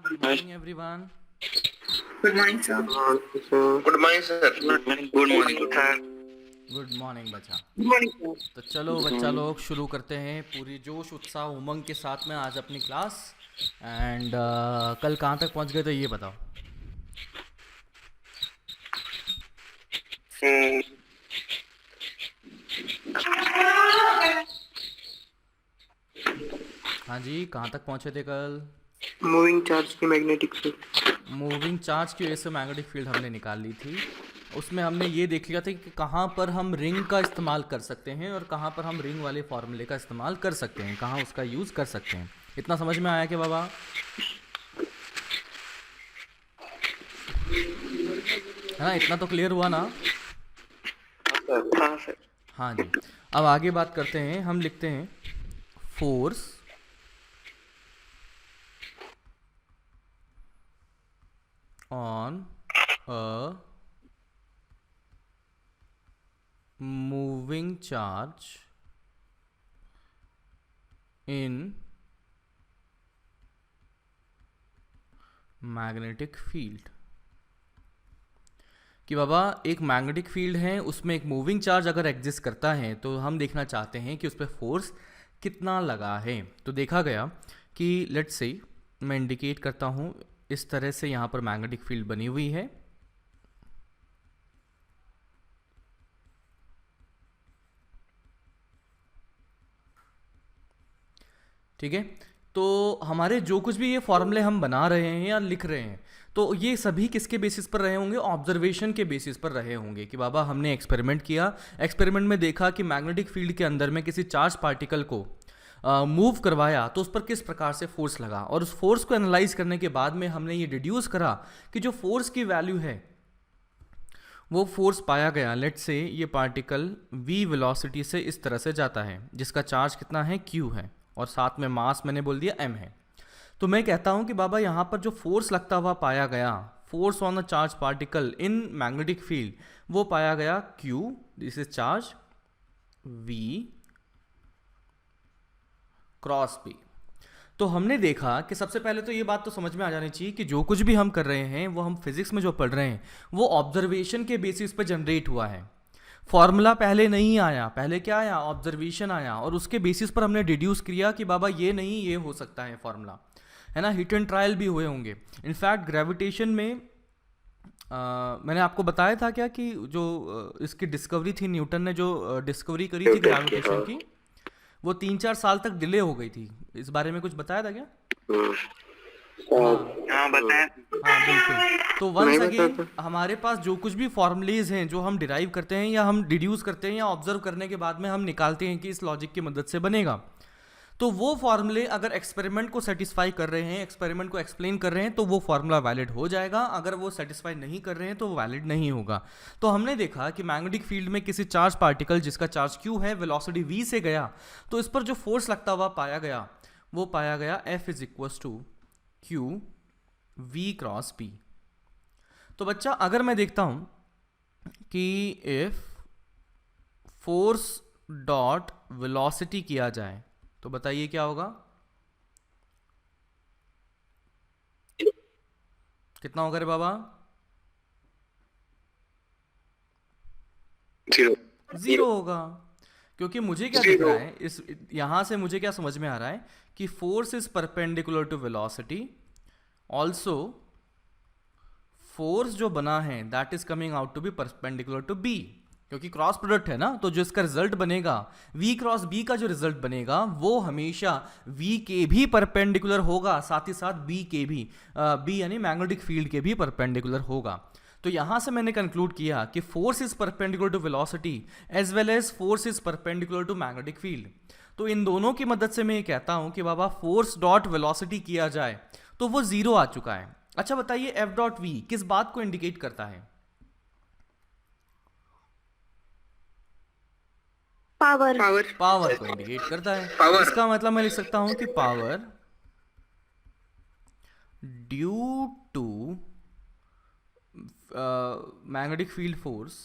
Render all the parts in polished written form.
Good morning, everyone. Good morning, sir. Good morning, sir. Good morning. Good morning, sir. Good morning बच्चा। Good morning, sir. तो चलो बच्चा लोग शुरू करते हैं पूरी जोश उत्साह उमंग के साथ में आज अपनी क्लास। एंड कल कहाँ तक पहुँच गए थे ये बताओ। Hmm. हाँ जी, कहाँ तक पहुँचे थे कल? Moving charge की मैग्नेटिक फील्ड। मूविंग चार्ज की वजह से मैग्नेटिक फील्ड हमने निकाल ली थी। उसमें हमने ये देख लिया था कि कहाँ पर हम रिंग का इस्तेमाल कर सकते हैं और कहाँ पर हम रिंग वाले फॉर्मूले का इस्तेमाल कर सकते हैं, कहाँ उसका यूज़ कर सकते हैं। इतना समझ में आया कि बाबा? है ना, इतना तो क्लियर हुआ ना? हाँ सर। हाँ जी। अब आगे बात करते हैं, हम लिखते हैं force on a moving charge in magnetic field. कि बाबा एक मैग्नेटिक फील्ड है, उसमें एक मूविंग चार्ज अगर एग्जिस्ट करता है तो हम देखना चाहते हैं कि उस पर फोर्स कितना लगा है। तो देखा गया कि लेट्स से मैं इंडिकेट करता हूँ, इस तरह से यहाँ पर मैग्नेटिक फील्ड बनी हुई है। ठीक है, तो हमारे जो कुछ भी ये फॉर्मूले हम बना रहे हैं या लिख रहे हैं, तो ये सभी किसके बेसिस पर रहे होंगे? ऑब्जर्वेशन के बेसिस पर रहे होंगे कि बाबा हमने एक्सपेरिमेंट किया, एक्सपेरिमेंट में देखा कि मैग्नेटिक फील्ड के अंदर में किसी चार्ज पार्टिकल को मूव करवाया तो उस पर किस प्रकार से फोर्स लगा, और उस फोर्स को एनालाइज करने के बाद में हमने ये डिड्यूस करा कि जो फोर्स की वैल्यू है वो फोर्स पाया गया। लेट्स से ये पार्टिकल v वेलोसिटी से इस तरह से जाता है, जिसका चार्ज कितना है? q है, और साथ में मास मैंने बोल दिया m है। तो मैं कहता हूं कि बाबा यहाँ पर जो फोर्स लगता हुआ पाया गया, force on a charge particle in magnetic field, वो पाया गया q, this is charge v cross p। तो हमने देखा कि सबसे पहले तो ये बात तो समझ में आ जानी चाहिए कि जो कुछ भी हम कर रहे हैं वो हम फिजिक्स में जो पढ़ रहे हैं वो ऑब्जर्वेशन के बेसिस पर जनरेट हुआ है। फॉर्मूला पहले नहीं आया, पहले क्या आया? ऑब्जर्वेशन आया, और उसके बेसिस पर हमने डिड्यूस किया कि बाबा ये नहीं, ये हो सकता है फॉर्मूला, है ना। हिट एंड ट्रायल भी हुए होंगे। इनफैक्ट ग्रेविटेशन में मैंने आपको बताया था क्या कि जो इसकी डिस्कवरी थी, न्यूटन ने जो डिस्कवरी करी थी ग्रेविटेशन की, वो 3-4 साल तक डिले हो गई थी। इस बारे में कुछ बताया था क्या? हाँ बताया। हाँ बिल्कुल। तो वंस अगेन हमारे पास जो कुछ भी फॉर्मूलेज हैं जो हम डिराइव करते हैं या हम डिड्यूस करते हैं या ऑब्जर्व करने के बाद में हम निकालते हैं कि इस लॉजिक की मदद से बनेगा, तो वो फॉर्मूले अगर एक्सपेरिमेंट को सेटिस्फाई कर रहे हैं, एक्सपेरिमेंट को एक्सप्लेन कर रहे हैं, तो वो फॉर्मूला वैलिड हो जाएगा। अगर वो सेटिस्फाई नहीं कर रहे हैं तो वो वैलिड नहीं होगा। तो हमने देखा कि मैग्नेटिक फील्ड में किसी चार्ज पार्टिकल जिसका चार्ज q है, वेलोसिटी v से गया, तो इस पर जो फोर्स लगता हुआ पाया गया वो पाया गया F is equal to q v cross p। तो बच्चा अगर मैं देखता हूं कि इफ फोर्स डॉट वेलोसिटी किया जाए तो बताइए क्या होगा? कितना होगा रे बाबा? जीरो होगा। क्योंकि मुझे क्या दिख रहा है इस, यहां से मुझे क्या समझ में आ रहा है कि force is perpendicular to velocity, also force जो बना है that is coming out to be perpendicular to B, क्योंकि क्रॉस प्रोडक्ट है ना। तो जो इसका रिजल्ट बनेगा v क्रॉस b का जो रिजल्ट बनेगा वो हमेशा v के भी परपेंडिकुलर होगा, साथ ही साथ b के भी, b यानी मैग्नेटिक फील्ड के भी परपेंडिकुलर होगा। तो यहां से मैंने कंक्लूड किया कि force is perpendicular to velocity as well as force is perpendicular to magnetic field. तो इन दोनों की मदद से मैं ये कहता हूं कि बाबा फोर्स डॉट वेलोसिटी किया जाए तो वो जीरो आ चुका है। अच्छा बताइए एफ डॉट वी किस बात को इंडिकेट करता है? Power. पावर को इंडिकेट करता है। इसका मतलब मैं लिख सकता हूं कि power due to magnetic field force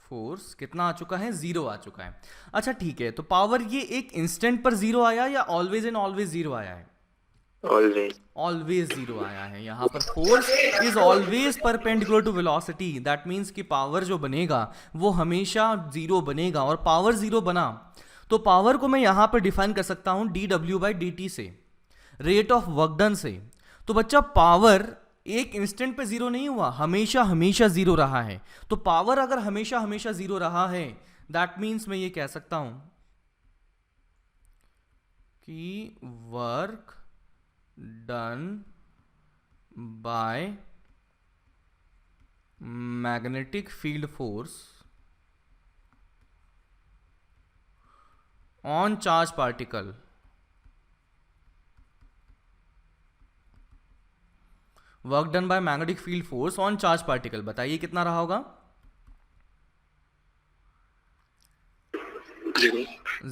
force कितना आ चुका है, 0 आ चुका है। अच्छा ठीक है, तो पावर ये एक इंस्टेंट पर 0 आया या ऑलवेज एंड ऑलवेज 0 आया है? Always. ऑलवेज 0 आया है। यहाँ पर force is always perpendicular to velocity, that means कि पावर जो बनेगा वो हमेशा 0 बनेगा। और पावर 0 बना तो पावर को मैं यहाँ पर डिफाइन कर सकता हूँ dw/dt से, रेट ऑफ वर्क डन से। तो बच्चा पावर एक इंस्टेंट पे 0 नहीं हुआ, हमेशा हमेशा 0 रहा है। तो पावर अगर हमेशा हमेशा 0 रहा है, दैट मीन्स मैं ये कह सकता हूं कि work done by magnetic field force on charge particle work done by magnetic field force on charge particle, बताइए कितना रहा होगा?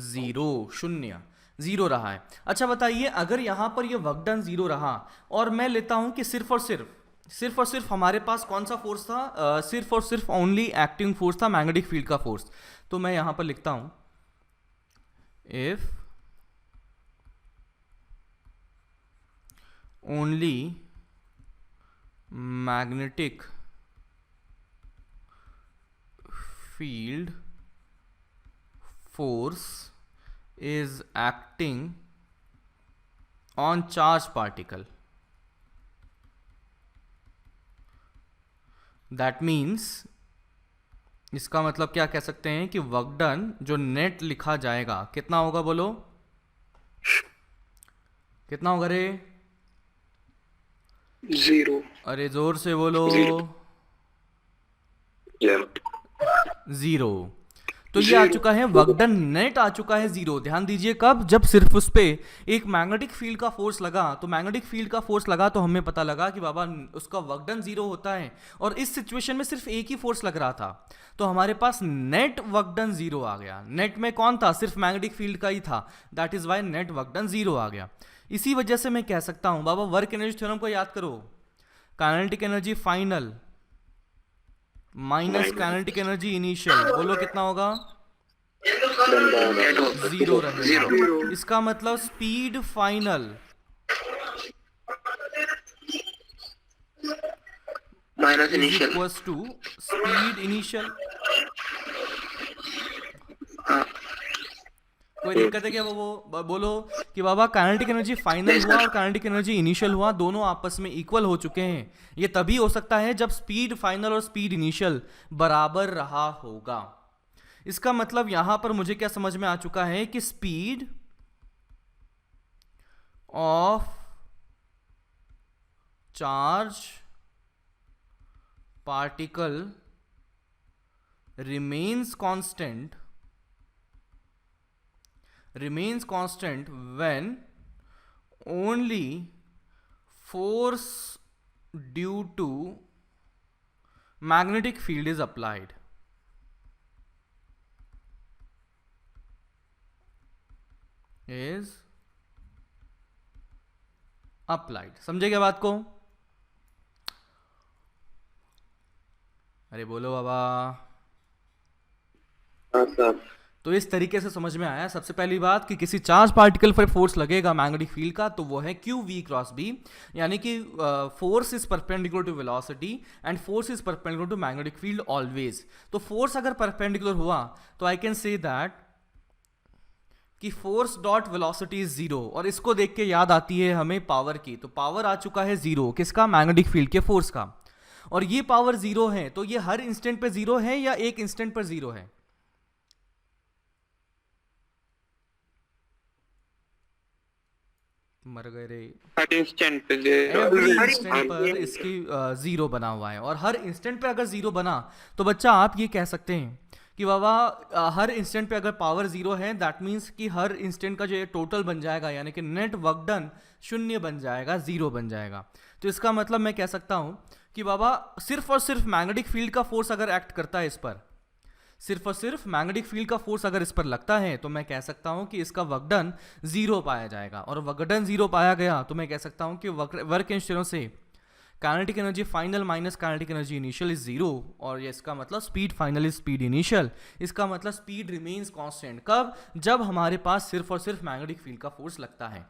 0, शून्य, 0 रहा है। अच्छा बताइए, अगर यहां पर ये वर्क डन 0 रहा और मैं लेता हूं कि सिर्फ और सिर्फ हमारे पास कौन सा फोर्स था, सिर्फ और सिर्फ ओनली एक्टिंग फोर्स था, मैग्नेटिक फील्ड का फोर्स। तो मैं यहां पर लिखता हूं if only magnetic field force is acting on charge particle, that means इसका मतलब क्या कह सकते हैं कि वर्क डन जो नेट लिखा जाएगा कितना होगा, बोलो कितना होगा रे? 0. अरे जोर से बोलो। 0। तो ये आ चुका है वर्क डन नेट आ चुका है 0। ध्यान दीजिए कब, जब सिर्फ उस पे एक मैग्नेटिक फील्ड का फोर्स लगा। तो मैग्नेटिक फील्ड का फोर्स लगा तो हमें पता लगा कि बाबा उसका वर्क डन 0 होता है। और इस सिचुएशन में सिर्फ एक ही फोर्स लग रहा था, तो हमारे पास नेट वर्क डन 0 आ गया। नेट में कौन था, सिर्फ मैग्नेटिक फील्ड का ही था, that is why net work done 0 आ गया। इसी वजह से मैं कह सकता हूं बाबा, वर्क एनर्जी थ्योरम को याद करो, kinetic energy final minus kinetic energy initial, बोलो कितना होगा? 0 रहेगा। इसका मतलब speed final Minus initial. Equals to speed initial. कोई दिक्कत है क्या? वो बोलो कि बाबा काइनेटिक एनर्जी फाइनल हुआ और काइनेटिक एनर्जी इनिशियल हुआ, दोनों आपस में इक्वल हो चुके हैं। ये तभी हो सकता है जब स्पीड फाइनल और स्पीड इनिशियल बराबर रहा होगा। इसका मतलब यहां पर मुझे क्या समझ में आ चुका है कि speed of charge particle remains constant when only force due to magnetic field is applied. समझे क्या बात को? अरे बोलो बाबा। हाँ सर। तो इस तरीके से समझ में आया सबसे पहली बात कि किसी चार्ज पार्टिकल पर फोर्स लगेगा मैग्नेटिक फील्ड का तो वो है क्यू वी क्रॉस बी, यानी कि force is perpendicular to velocity and force is perpendicular to magnetic field always. तो फोर्स अगर परपेंडिकुलर हुआ तो आई कैन से दैट कि फोर्स डॉट वेलोसिटी इज 0, और इसको देख के याद आती है हमें पावर की। तो पावर आ चुका है 0, किसका? मैग्नेटिक फील्ड के फोर्स का। और ये पावर 0 है, तो ये हर इंस्टेंट पे 0 है या एक इंस्टेंट पर 0 है? मर गए रे। हर इंस्टेंट पे एवरी इंस्टेंट पर इसकी 0 बना हुआ है। और हर इंस्टेंट पे अगर 0 बना तो बच्चा आप ये कह सकते हैं कि बाबा हर इंस्टेंट पे अगर पावर 0 है, दैट मीन्स कि हर इंस्टेंट का जो ये टोटल बन जाएगा, यानी कि नेट वर्क डन 0 बन जाएगा, 0 बन जाएगा। तो इसका मतलब मैं कह सकता हूं कि बाबा सिर्फ और सिर्फ मैग्नेटिक फील्ड का फोर्स अगर एक्ट करता है इस पर, सिर्फ और सिर्फ मैग्नेटिक फील्ड का फोर्स अगर इस पर लगता है, तो मैं कह सकता हूं कि इसका वर्क डन 0 पाया जाएगा। और वर्क डन 0 पाया गया तो मैं कह सकता हूं कि वर्क एनर्जी थ्योरम से kinetic energy final minus kinetic energy initial is zero, और ये इसका मतलब speed final is speed initial, इसका मतलब स्पीड रिमेन्स कांस्टेंट। कब? जब हमारे पास सिर्फ और सिर्फ मैग्नेटिक फील्ड का फोर्स लगता है।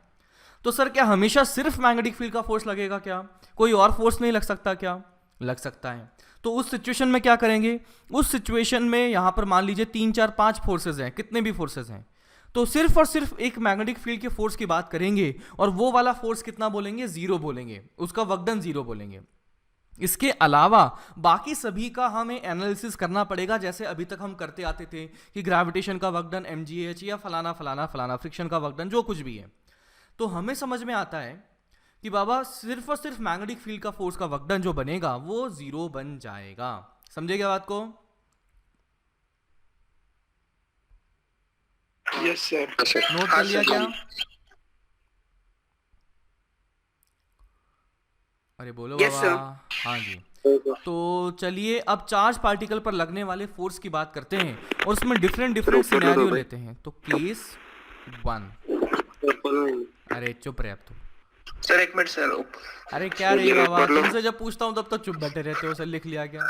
तो सर क्या हमेशा सिर्फ मैग्नेटिक फील्ड का फोर्स लगेगा क्या? कोई और फोर्स नहीं लग सकता क्या? लग सकता है। तो उस सिचुएशन में क्या करेंगे? उस सिचुएशन में यहां पर मान लीजिए 3 4 5 फोर्सेज हैं, कितने भी फोर्सेज हैं, तो सिर्फ और सिर्फ एक मैग्नेटिक फील्ड के फोर्स की बात करेंगे, और वो वाला फोर्स कितना बोलेंगे? जीरो बोलेंगे, उसका वर्कडन जीरो बोलेंगे। इसके अलावा बाकी सभी का हमें एनालिसिस करना पड़ेगा, जैसे अभी तक हम करते आते थे कि ग्रेविटेशन का वर्कडन mgh या फलाना फलाना फलाना, फ्रिक्शन का वर्कडन, जो कुछ भी है। तो हमें समझ में आता है कि बाबा सिर्फ और सिर्फ मैग्नेटिक फील्ड का फोर्स का वर्कडन जो बनेगा वो जीरो बन जाएगा। समझे क्या बात को? Yes sir. नोट कर लिया क्या? अरे बोलो Yes, बाबा। sir. हाँ जी। तो चलिए अब चार्ज पार्टिकल पर लगने वाले फोर्स की बात करते हैं, और उसमें डिफरेंट डिफरेंट सिनेरियो लेते हैं। तो केस 1। अरे चुप रहे अब तुम। सर एक मिनट सर। अरे क्या रही बाबा, तुमसे जब पूछता हूँ तब तक चुप बैठे रहते हो। सर लिख लिया क्या?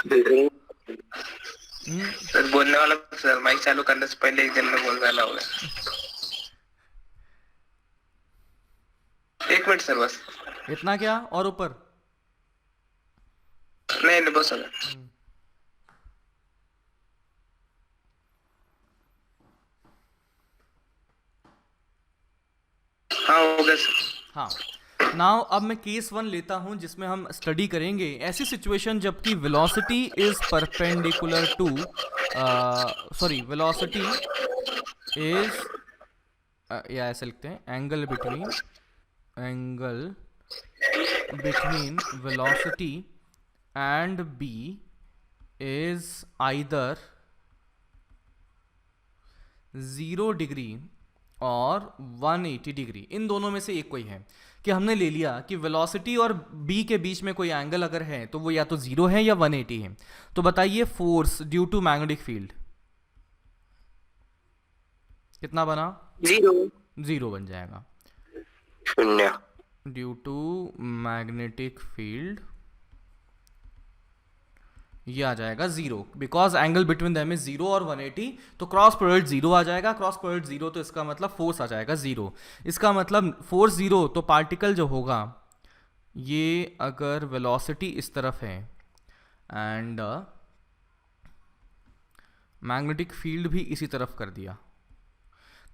सर बोलने वाला सर, माइक चालू करने से पहले एक दिन में बोल वाला होगा। एक मिनट सर बस। इतना क्या? और ऊपर? नहीं बस सर। हाँ हो गया सर। हाँ। नाउ अब मैं केस 1 लेता हूं, जिसमें हम स्टडी करेंगे ऐसी सिचुएशन जबकि velocity is perpendicular to velocity is या ऐसे लिखते हैं, angle between velocity and B is either 0 degree और 180 डिग्री, इन दोनों में से एक कोई है। कि हमने ले लिया कि वेलोसिटी और बी के बीच में कोई एंगल अगर है तो वो या तो 0 है या 180 है। तो बताइए force due to magnetic field कितना बना? 0 बन जाएगा। शून्य। ड्यू टू मैग्नेटिक फील्ड ये आ जाएगा 0, because angle between them is 0 और 180, तो क्रॉस प्रोडक्ट 0 आ जाएगा। क्रॉस प्रोडक्ट 0 तो इसका मतलब फोर्स आ जाएगा 0। इसका मतलब फोर्स 0, तो पार्टिकल जो होगा ये अगर वेलोसिटी इस तरफ है एंड मैग्नेटिक फील्ड भी इसी तरफ कर दिया,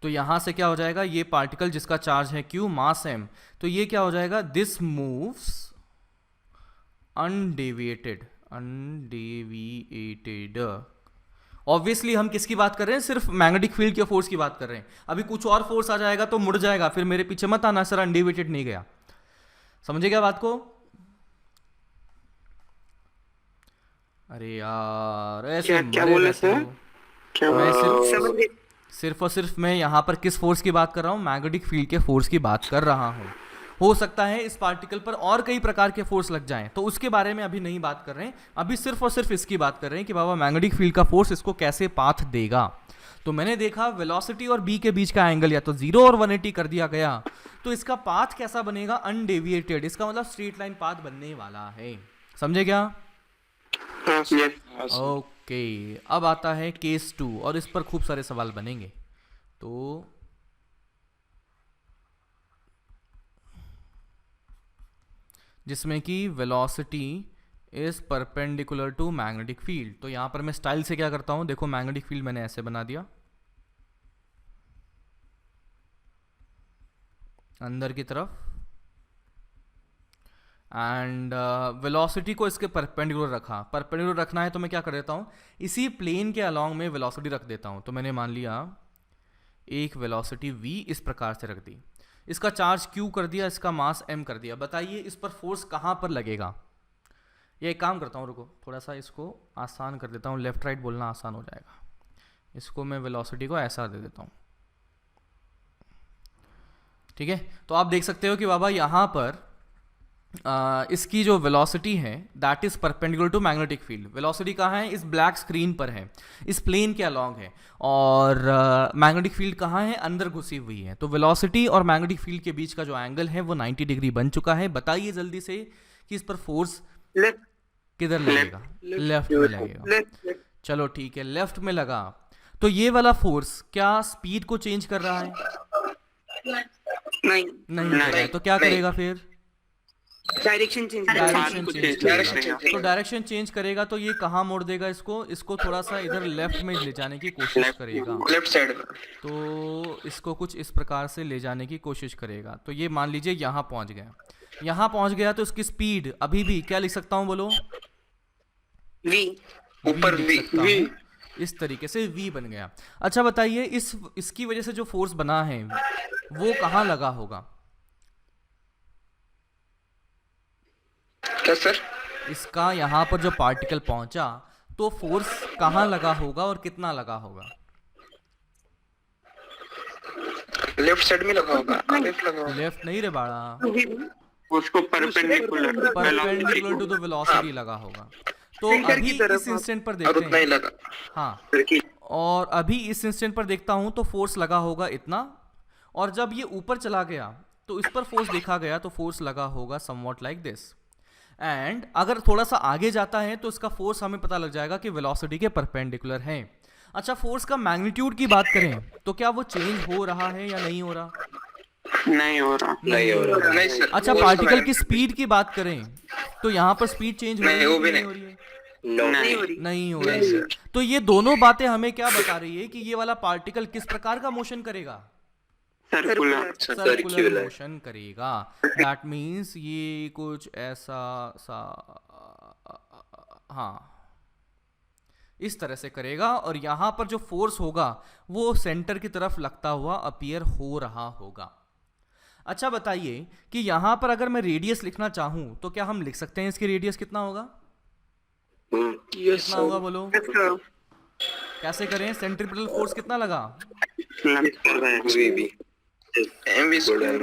तो यहां से क्या हो जाएगा? ये पार्टिकल जिसका चार्ज है q, मास m, तो ये क्या हो जाएगा? This moves undeviated. ऑब्वियसली हम किसकी बात कर रहे हैं? सिर्फ मैग्नेटिक फील्ड के फोर्स की बात कर रहे हैं। अभी कुछ और फोर्स आ जाएगा तो मुड़ जाएगा, फिर मेरे पीछे मत आना सर अनडेविएटेड नहीं गया। समझे क्या बात को? अरे यार ऐसे क्या बोले सर? मैं सिर्फ और सिर्फ मैं यहाँ पर किस फोर्स की बात कर रहा हूँ? मैग्नेटिक फील्ड के फोर्स की बात कर रहा हूँ। हो सकता है इस पार्टिकल पर और कई प्रकार के फोर्स लग जाएं, तो उसके बारे में अभी नहीं बात कर रहे हैं। अभी सिर्फ और सिर्फ इसकी बात कर रहे हैं कि बाबा मैग्नेटिक फील्ड का फोर्स इसको कैसे पाथ देगा। तो मैंने देखा वेलोसिटी और बी के बीच का एंगल या तो 0 और 180 कर दिया गया, तो इसका पाथ कैसा बनेगा? अनडेविएटेड। इसका मतलब स्ट्रेट लाइन पाथ बनने वाला है। समझे क्या? ओके। अब आता है केस 2, और इस पर खूब सारे सवाल बनेंगे। तो जिसमें कि velocity is perpendicular to magnetic field. तो यहां पर मैं स्टाइल से क्या करता हूं, देखो मैग्नेटिक फील्ड मैंने ऐसे बना दिया अंदर की तरफ, एंड वेलोसिटी को इसके परपेंडिकुलर रखा। परपेंडिकुलर रखना है तो मैं क्या कर देता हूं, इसी प्लेन के अलोंग में वेलोसिटी रख देता हूं। तो मैंने मान लिया एक वेलोसिटी v इस प्रकार से रख दी, इसका चार्ज q कर दिया, इसका मास m कर दिया। बताइए इस पर फोर्स कहाँ पर लगेगा? ये एक काम करता हूँ, रुको थोड़ा सा इसको आसान कर देता हूँ, लेफ्ट राइट बोलना आसान हो जाएगा। इसको मैं वेलोसिटी को ऐसा दे देता हूँ, ठीक है। तो आप देख सकते हो कि बाबा यहाँ पर इसकी जो वेलोसिटी है that is perpendicular to magnetic field. Velocity कहाँ है? इस ब्लैक स्क्रीन पर है, इस प्लेन के अलोंग है, और मैग्नेटिक फील्ड कहाँ है? अंदर घुसी हुई है। तो वेलोसिटी और मैग्नेटिक फील्ड के बीच का जो एंगल है वो 90 डिग्री बन चुका है। बताइए जल्दी से कि इस पर फोर्स Left. किधर लगेगा, लेफ्ट में लगेगा। Left. चलो ठीक है, लेफ्ट में लगा, तो ये वाला फोर्स क्या स्पीड को चेंज कर रहा है? नहीं. नहीं कर रहा है, तो क्या करेगा फिर? Direction change. Direction change Direction करेगा। change तो डायरेक्शन चेंज करेगा तो ये कहाँ मोड़ देगा इसको थोड़ा सा इधर लेफ्ट में ले जाने की कोशिश करेगा। लेफ्ट साइड में। तो इसको कुछ इस प्रकार से ले जाने की कोशिश करेगा। तो ये मान लीजिए यहाँ पहुँच गया, यहाँ पहुँच गया तो इसकी स्पीड अभी भी क्या लिख सकता हूँ बोलो? V. ऊपर लिख V, सकता हूँ। इस तरीके से V बन गया। अच्छा बताइए, इसकी वजह से जो फोर्स बना है वो कहाँ लगा होगा? क्या सर? इसका यहाँ पर जो पार्टिकल पहुंचा तो फोर्स कहाँ लगा होगा और कितना लगा होगा? लेफ्ट साइड में लगा होगा, लेफ्ट लगा होगा। लेफ्ट नहीं रे बाड़ा, उसको परपेंडिकुलर टू द वेलोसिटी लगा होगा। तो Center अभी की तरफ इस इंस्टेंट पर और देखते उतना ही हैं। लगा। हाँ, और अभी इस इंस्टेंट पर देखता हूं तो फोर्स लगा होगा इतना, और जब ये ऊपर चला गया तो इस पर फोर्स देखा गया तो फोर्स लगा होगा समवॉट लाइक दिस। एंड अगर थोड़ा सा आगे जाता है तो इसका फोर्स हमें पता लग जाएगा कि वेलोसिटी के परपेंडिकुलर है। अच्छा, फोर्स का मैग्नीट्यूड की बात करें तो क्या वो चेंज हो रहा है या नहीं हो रहा? नहीं हो रहा। नहीं सर। अच्छा, पार्टिकल की स्पीड की बात करें तो यहाँ पर स्पीड चेंज हो रही नहीं, है वो कि भी नहीं नहीं। हो रही है? नहीं हो रही. नहीं हो रही है। तो ये दोनों बातें हमें क्या बता रही है कि ये वाला पार्टिकल किस प्रकार का मोशन करेगा? सर्कुलर। सर्कुलर मोशन करेगा। दैट मीन्स ये कुछ ऐसा सा, हाँ, इस तरह से करेगा, और यहाँ पर जो फोर्स होगा वो सेंटर की तरफ लगता हुआ अपीयर हो रहा होगा। अच्छा बताइए कि यहाँ पर अगर मैं रेडियस लिखना चाहूँ तो क्या हम लिख सकते हैं इसकी रेडियस कितना होगा? कितना होगा बोलो? Yes, sir. कैसे करें? सेंट्रीपिटल फोर्स कितना लगा? MV square by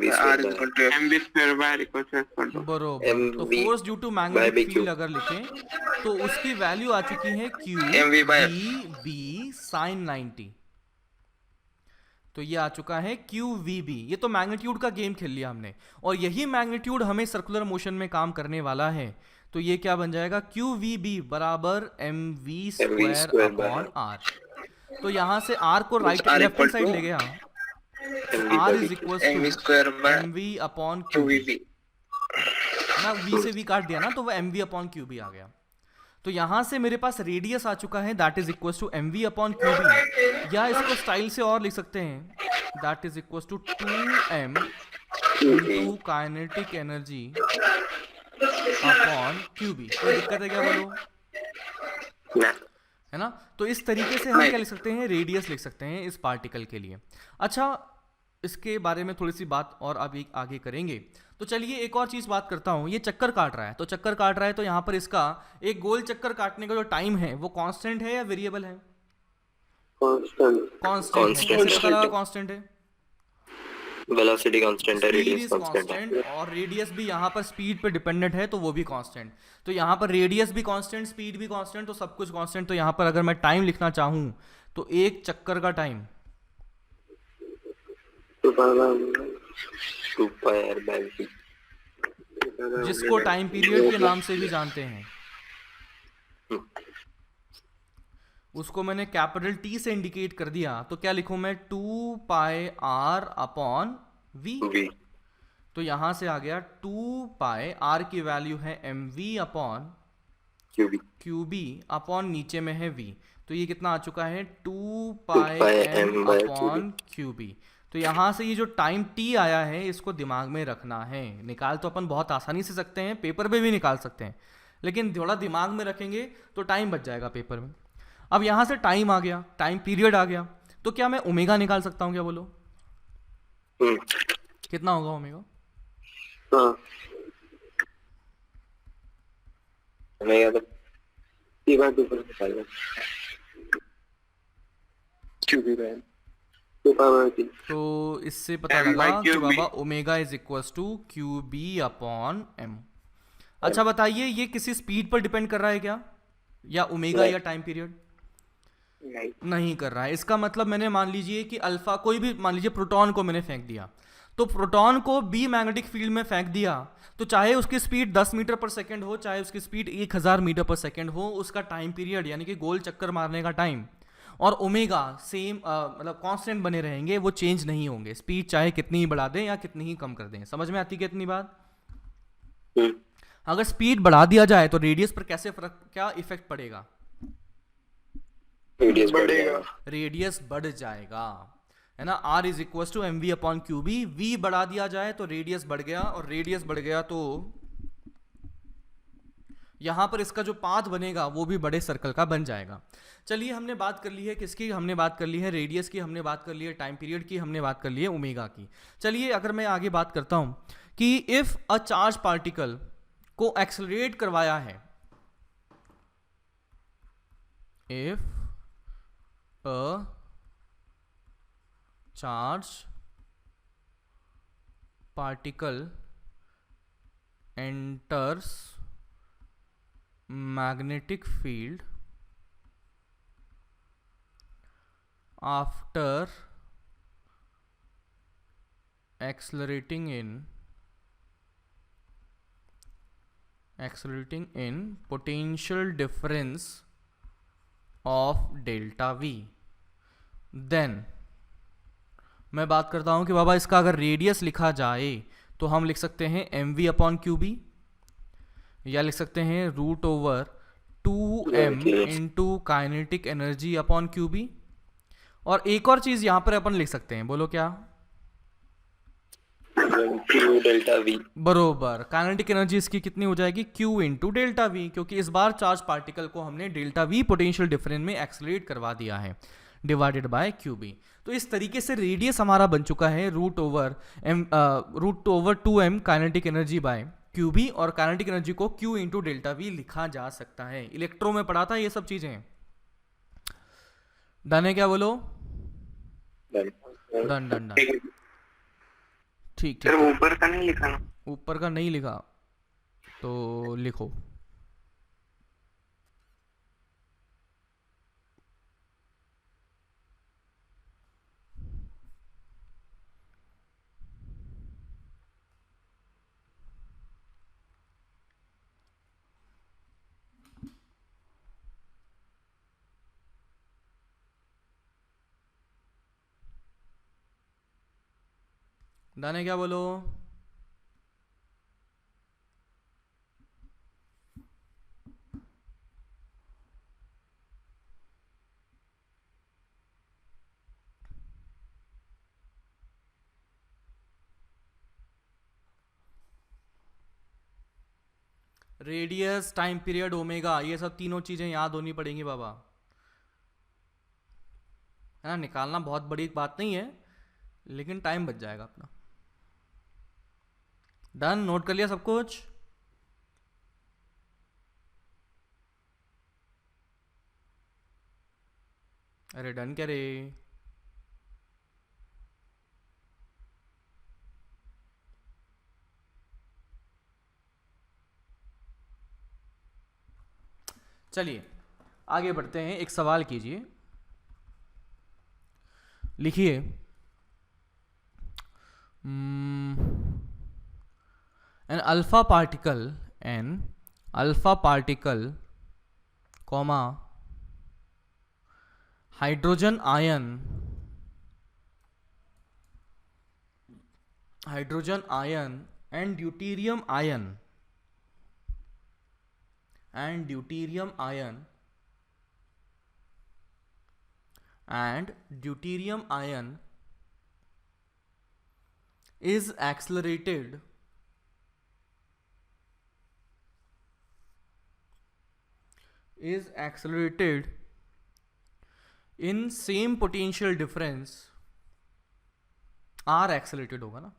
R is equal to F. MV square by equal to बरोबर। तो force due to magnetic field अगर लिखें तो उसकी वैल्यू आ चुकी है Q MV by F. V sin 90। तो ये आ चुका है QVB। ये तो मैग्नीट्यूड का गेम खेल लिया हमने, और यही मैग्नीट्यूड हमें सर्कुलर मोशन में काम करने वाला है। तो ये क्या बन जाएगा? QVB बराबर MV स्क्वायर अपॉन R। तो यहाँ से R को right R left equal side to ले गया, R is equal MV square by MV upon QB 2VB। ना, V से V काट दिया ना तो वो MV अपॉन QB आ गया। तो यहाँ से मेरे पास रेडियस आ चुका है, that is equal to MV upon QB, या इसको स्टाइल से और लिख सकते हैं, that is equal to 2M into kinetic energy upon QB। कोई दिक्कत है क्या बोलो? है ना? तो इस तरीके से हम क्या लिख सकते हैं? रेडियस लिख सकते हैं इस पार्टिकल के लिए। अच्छा, इसके बारे में थोड़ी सी बात और अभी आगे करेंगे। तो चलिए एक और चीज़ बात करता हूँ। ये चक्कर काट रहा है, तो चक्कर काट रहा है तो यहाँ पर इसका एक गोल चक्कर काटने का जो टाइम है वो कांस्टेंट है या वेरिएबल है? कांस्टेंट है। कैसे पता लगा कांस्टेंट है? वेलोसिटी कांस्टेंट है, स्पीड रेडियस इज कांस्टेंट है। कांस्टेंट, और रेडियस भी यहाँ पर स्पीड पे डिपेंडेंट है तो वो भी कांस्टेंट। तो यहाँ पर रेडियस भी कांस्टेंट, स्पीड भी कांस्टेंट, तो सब कुछ कांस्टेंट। तो यहाँ पर अगर मैं टाइम लिखना चाहूँ तो एक चक्कर का time 2 pi r by v, जिसको टाइम पीरियड के नाम से भी जानते हैं, उसको मैंने कैपिटल T से इंडिकेट कर दिया। तो क्या लिखूं मैं? 2 पाई r अपॉन v। v तो यहां से आ गया 2 पाई r की वैल्यू है mv upon qb qb upon नीचे में है v। तो ये कितना आ चुका है? 2 पाई m m by upon qb। तो यहाँ से ये जो टाइम t आया है इसको दिमाग में रखना है। निकाल तो अपन बहुत आसानी से सकते हैं, पेपर पे भी निकाल सकते हैं, लेकिन थोड़ा दिमाग में रखेंगे तो टाइम बच जाएगा पेपर में। अब यहाँ से टाइम आ गया, टाइम पीरियड आ गया, तो क्या मैं ओमेगा निकाल सकता हूँ क्या बोलो? कितना होगा ओमेगा? ओमेगा तो p by 2 पर निकालना, QB by M। 2 pi by v। तो इससे पता M by लगा कि QB। बाबा omega is equals to QB upon M। अच्छा बताइए, ये किसी स्पीड पर डिपेंड कर रहा है क्या, या ओमेगा या टाइम पीरियड? नहीं कर रहा है। इसका मतलब मैंने मान लीजिए कि अल्फा, कोई भी मान लीजिए प्रोटॉन को मैंने फेंक दिया, तो प्रोटॉन को बी मैग्नेटिक फील्ड में फेंक दिया, तो चाहे उसकी स्पीड 10 मीटर पर सेकेंड हो, चाहे उसकी स्पीड 1000 मीटर पर सेकेंड हो, उसका टाइम पीरियड यानी कि गोल चक्कर मारने का टाइम और ओमेगा सेम मतलब कांस्टेंट बने रहेंगे, वो चेंज नहीं होंगे। स्पीड चाहे कितनी ही बढ़ा दें या कितनी ही कम कर दें। समझ में आती है कितनी बात? अगर स्पीड बढ़ा दिया जाए तो रेडियस पर कैसे फर्क, क्या इफेक्ट पड़ेगा? रेडियस बढ़ेगा। रेडियस बढ़ जाएगा, है ना। R is equal to M we upon Q B. V बढ़ा दिया जाए तो रेडियस बढ़ गया, और रेडियस बढ़ गया तो यहां पर इसका जो पाथ बनेगा वो भी बड़े सर्कल का बन जाएगा। चलिए, हमने बात कर ली है किसकी? हमने बात कर ली है रेडियस की, हमने बात कर ली है टाइम पीरियड की, हमने बात कर ली है ओमेगा की। चलिए, अगर मैं आगे बात करता हूं कि इफ अ चार्ज पार्टिकल को एक्सेलरेट करवाया है, if a charge particle enters magnetic field after accelerating in potential difference of delta V, then मैं बात करता हूं कि बाबा इसका अगर रेडियस लिखा जाए तो हम लिख सकते हैं M we upon Q B, या लिख सकते हैं root over 2m into kinetic energy upon Q B. और एक और चीज यहां पर अपन लिख सकते हैं, बोलो क्या? Q delta we. बरोबर, काइनेटिक एनर्जी इसकी कितनी हो जाएगी? Q इंटू डेल्टा वी, क्योंकि इस बार चार्ज पार्टिकल को हमने डेल्टा वी पोटेंशियल डिफरेंस में एक्सेलरेट करवा दिया है, डिवाइडेड बाय क्यू बी। तो इस तरीके से रेडियस हमारा बन चुका है root over 2m kinetic energy by Q B, और काइनेटिक एनर्जी को Q इंटू डेल्टा वी लिखा जा सकता है। इलेक्ट्रो में पढ़ा था ये सब चीजें। डन है क्या? बोलो डन डन डन। ठीक सर ठीक, वो ऊपर का नहीं लिखा ना? ऊपर का नहीं लिखा तो लिखो। दाने क्या? बोलो रेडियस, टाइम पीरियड, ओमेगा, ये सब तीनों चीजें याद होनी पड़ेंगी बाबा, है ना। निकालना बहुत बड़ी बात नहीं है, लेकिन टाइम बच जाएगा अपना। डन? नोट कर लिया सब कुछ? अरे डन क्या रे? चलिए आगे बढ़ते हैं। एक सवाल कीजिए, लिखिए an alpha particle comma hydrogen ion and deuterium ion is accelerated in same potential difference, are accelerated होगा ना,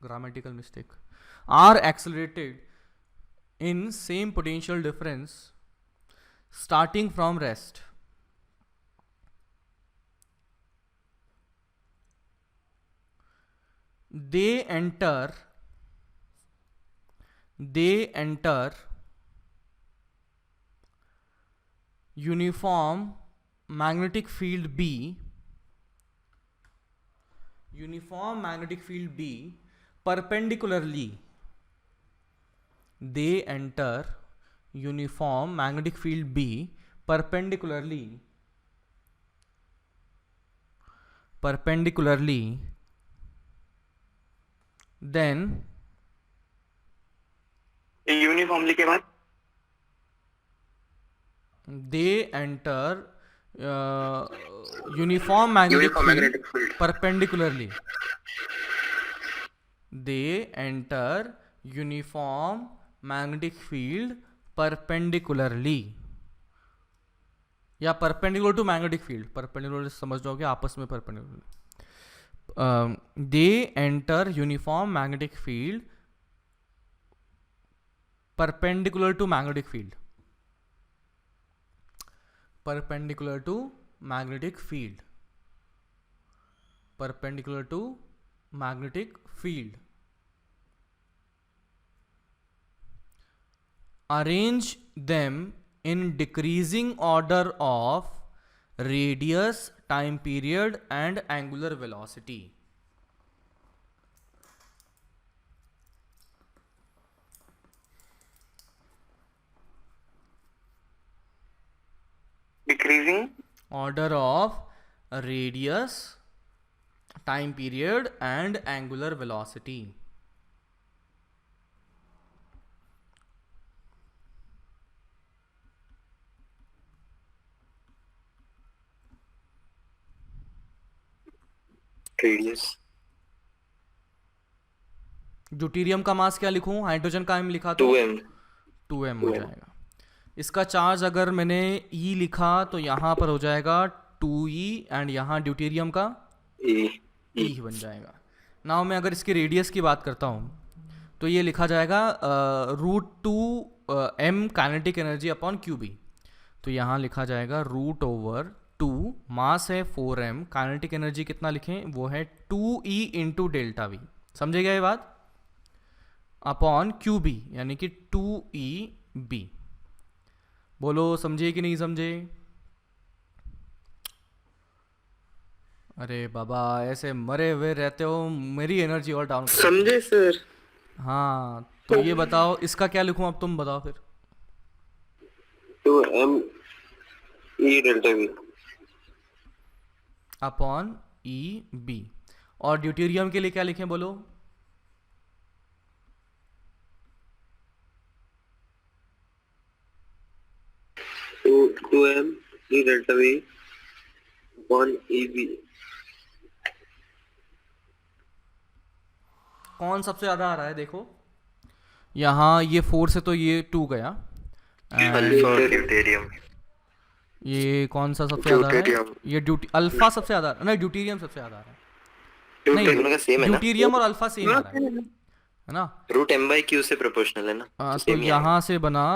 grammatical mistake, are accelerated in same potential difference starting from rest. They enter uniform magnetic field B perpendicularly they enter uniform magnetic field B perpendicularly then uniformly के बाद they enter uniform magnetic Uniform magnetic field. perpendicularly they enter uniform magnetic field perpendicularly या perpendicular to magnetic field, perpendicular समझ जाओगे आपस में perpendicular, they enter uniform magnetic field perpendicular to magnetic field, perpendicular to magnetic field, perpendicular to magnetic field. Arrange them in decreasing order of radius, time period and angular velocity. Decreasing Order of radius, time period and angular velocity. Radius deuterium का मास क्या लिखूं, hydrogen का m लिखा तो 2m 2m हो जाएगा. इसका charge अगर मैंने E लिखा तो यहाँ पर हो जाएगा 2e एंड यहाँ ड्यूटेरियम का ए E बन जाएगा. नाउ मैं अगर इसके रेडियस की बात करता हूँ तो ये लिखा जाएगा √2m kinetic energy upon QB. तो यहाँ लिखा जाएगा √2 मास है 4m, काइनेटिक एनर्जी कितना लिखें वो है 2e इंटू डेल्टा वी. समझे गया ये बात? अपॉन क्यूबी यानी कि 2e_b. बोलो समझे कि नहीं समझे? अरे बाबा ऐसे मरे हुए रहते हो, मेरी एनर्जी और डाउन. समझे सर? हाँ तो ये बताओ इसका क्या लिखूं, अब तुम बताओ फिर. 2m e delta v upon E_b. और ड्यूटेरियम के लिए क्या लिखें बोलो? 2m e delta v upon eb. कौन सबसे ज़्यादा आ रहा है देखो, यहाँ ये 4 से तो ये 2 गया. अल्फा और ड्यूटेरियम. ये कौन सा सबसे ज़्यादा है? ड्यूटेरियम. ये अल्फा सबसे ज़्यादा, नहीं ड्यूटेरियम सबसे ज़्यादा आ रहा है. दोनों का सेम है ना. ड्यूटेरियम और अल्फा सेम आ रहा है ना. √m/q से प्रोपोर्शनल है ना. तो Same ही यहाँ से बना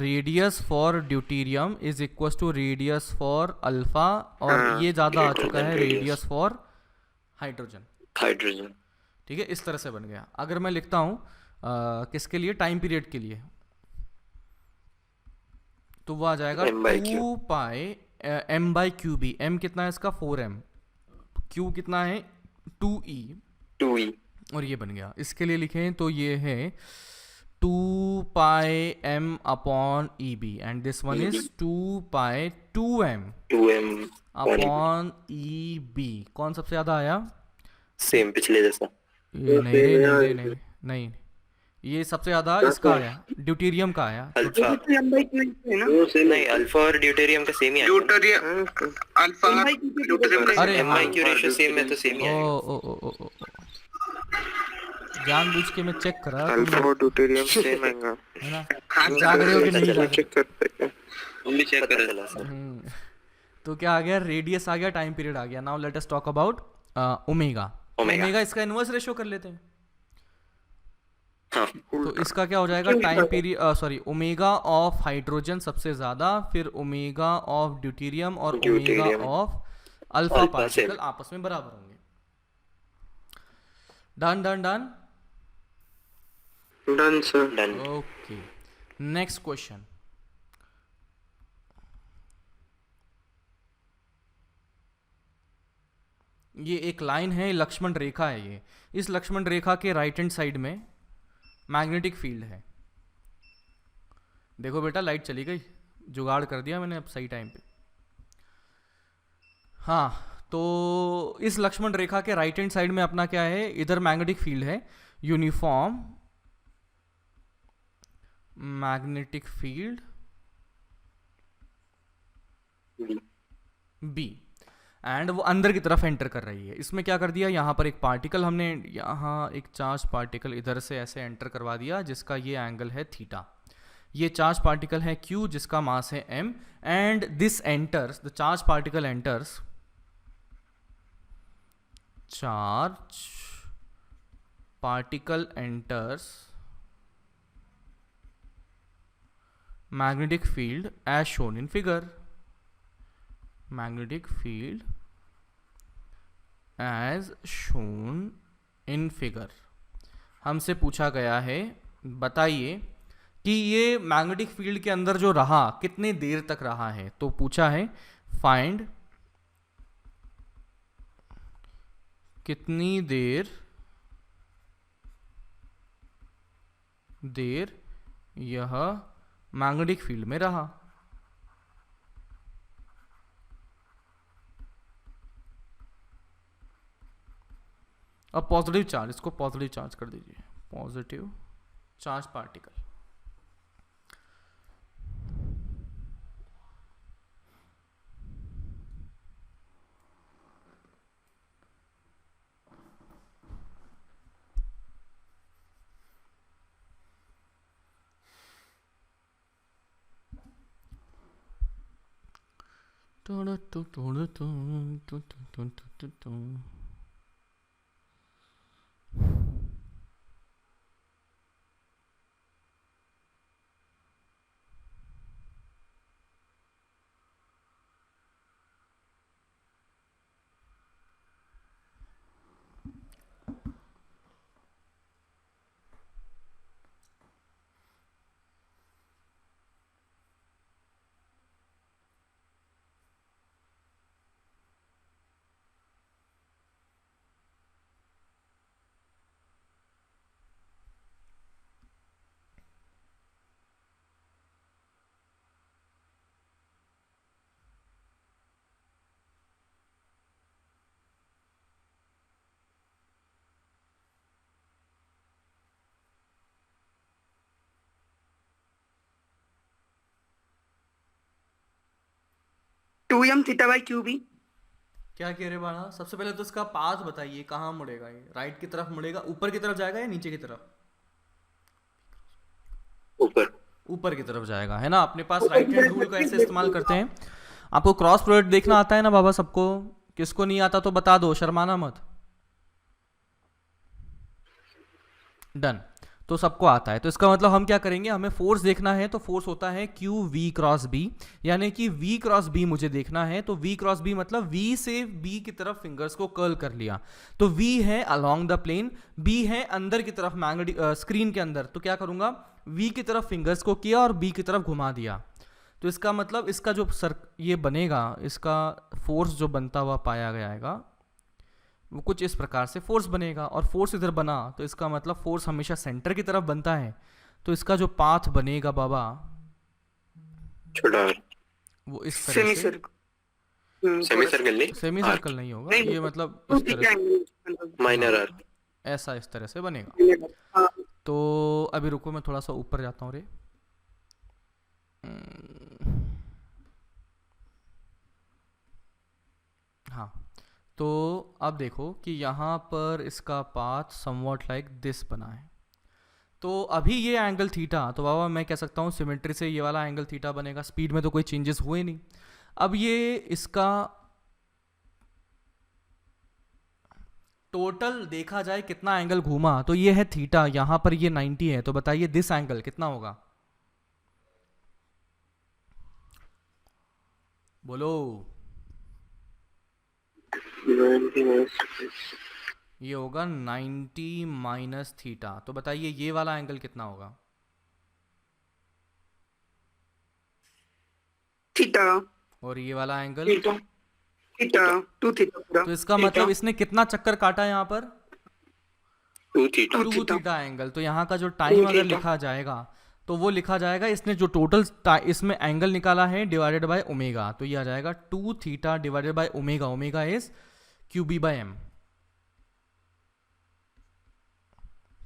radius for deuterium is equal to radius for alpha, और ये ज़्यादा आ चुका है रेडियस फॉर हाइड्रोजन. आएगा. हाइड्रोजन. ठीक है, इस तरह से बन गया. अगर मैं लिखता हूँ किसके लिए, टाइम पीरियड के लिए, तो वो आ जाएगा M/Q. 2 पाई m/qb. m कितना है इसका 4m, q कितना है 2e, 2e. और ये बन गया. इसके लिए लिखें तो ये है 2 पाई m upon eb and this one is 2 pi 2m 2m upon eb. कौन सबसे ज़्यादा आया? सेम पिछले जैसा. ये नहीं, ये सबसे ज़्यादा इसका आया, ड्यूटेरियम का आया. अल्फा है ना? नहीं, अल्फा और ड्यूटेरियम का सेम ही आएगा. ड्यूटेरियम अल्फा ड्यूटेरियम का अरे हाँ. m/q रेशियो सेम है तो सेम ही आएगा. ओ जानबूझ के मैं चेक करा अल्फा और ड्यूटेरियम सेम आएगा. है ना, जाग रहे हो कि नहीं जाग रहे? चेक करते हैं. हम भी चेक कर चला सर. तो क्या आ गया, रेडियस आ गया, टाइम पीरियड आ गया. Now let us talk about omega. Omega इसका इनवर्स रेशियो कर लेते हैं. हाँ. तो इसका क्या हो जाएगा, time period sorry omega of hydrogen सबसे ज्यादा, फिर ओमेगा ऑफ ड्यूटेरियम और omega deuterium. Of alpha alpha particle same. आपस में बराबर होंगे. Done done done. Done sir. Done. Okay, next question. ये एक लाइन है, लक्ष्मण रेखा है ये। इस लक्ष्मण रेखा के राइट हैंड साइड में मैग्नेटिक फील्ड है। देखो बेटा लाइट चली गई, जुगाड़ कर दिया मैंने अब सही टाइम पे। हाँ, तो इस लक्ष्मण रेखा के राइट हैंड साइड में अपना क्या है, इधर मैग्नेटिक फील्ड है, uniform magnetic field B, and वो अंदर की तरफ एंटर कर रही है। इसमें क्या कर दिया, यहाँ पर एक पार्टिकल हमने, यहाँ एक चार्ज पार्टिकल इधर से ऐसे एंटर करवा दिया जिसका ये एंगल है थीटा। ये चार्ज पार्टिकल है q जिसका मास है m, and this enters, the charge particle enters, charge particle enters magnetic field as shown in figure, magnetic field as shown in figure। हमसे पूछा गया है, बताइए कि ये मैग्नेटिक फील्ड के अंदर जो रहा कितने देर तक रहा है। तो पूछा है फाइंड कितनी देर यह मैग्नेटिक फील्ड में रहा। अब पॉजिटिव चार्ज, इसको पॉजिटिव चार्ज कर दीजिए, positive charge particle. Two M theta by Q B. क्या कह रहे बाला, सबसे पहले तो इसका पाथ बताइए, कहाँ मुड़ेगा ये, राइट की तरफ मुड़ेगा, ऊपर की तरफ जाएगा या नीचे की तरफ? ऊपर, ऊपर की तरफ जाएगा, है ना। अपने पास राइट हैंड रूल का ऐसे इस्तेमाल करते हैं। आपको क्रॉस प्रोडक्ट देखना आता है ना बाबा सबको? किसको नहीं आता तो बता दो, शर्माना मत। डन, तो सबको आता है। तो इसका मतलब हम क्या करेंगे, हमें फोर्स देखना है तो फोर्स होता है क्यू वी क्रॉस बी, यानी कि वी क्रॉस बी मुझे देखना है। तो वी क्रॉस बी मतलब वी से बी की तरफ फिंगर्स को कर्ल कर लिया। तो वी है अलोंग द प्लेन, बी है अंदर की तरफ मैग्नेटिक स्क्रीन के अंदर। तो क्या करूंगा, वी की तरफ फिंगर्स को किया और बी की तरफ घुमा दिया। तो इसका मतलब इसका जो ये बनेगा, इसका फोर्स जो बनता हुआ पाया गया वो कुछ इस प्रकार से फोर्स बनेगा। और फोर्स इधर बना तो इसका मतलब फोर्स हमेशा सेंटर की तरफ बनता है। तो इसका जो पाथ बनेगा बाबा छोटा वो इस तरह से, सेमी सर्कल नहीं, सेमी सर्कल नहीं होगा ये, मतलब इस तरह से, माइनर आर्क, ऐसा इस तरह से बनेगा। तो अभी रुको, मैं थोड़ा सा ऊपर जाता हूँ रे। हाँ, तो अब देखो कि यहाँ पर इसका पाथ समवॉट लाइक दिस बना है। तो अभी ये एंगल थीटा, तो बाबा मैं कह सकता हूँ सिमेट्री से ये वाला एंगल थीटा बनेगा। स्पीड में तो कोई चेंजेस हुए नहीं। अब ये इसका टोटल देखा जाए कितना एंगल घूमा, तो ये है थीटा, यहाँ पर ये 90 है। तो बताइए दिस एंगल कितना होगा, बोलो। ये होगा 90 माइनस थीटा। तो बताइए ये वाला एंगल कितना होगा, थीटा। और ये वाला एंगल थीटा 2 थीटा पूरा तो इसका मतलब इसने कितना चक्कर काटा यहाँ पर? 2 थीटा 2 थीटा एंगल। तो यहाँ का जो टाइम अगर लिखा जाएगा तो वो लिखा जाएगा, इसने जो टोटल इसमें एंगल निकाला है डिवाइडेड बाय ओमेगा, तो ये आ जाएगा 2 theta divided by omega. Omega is QB by M।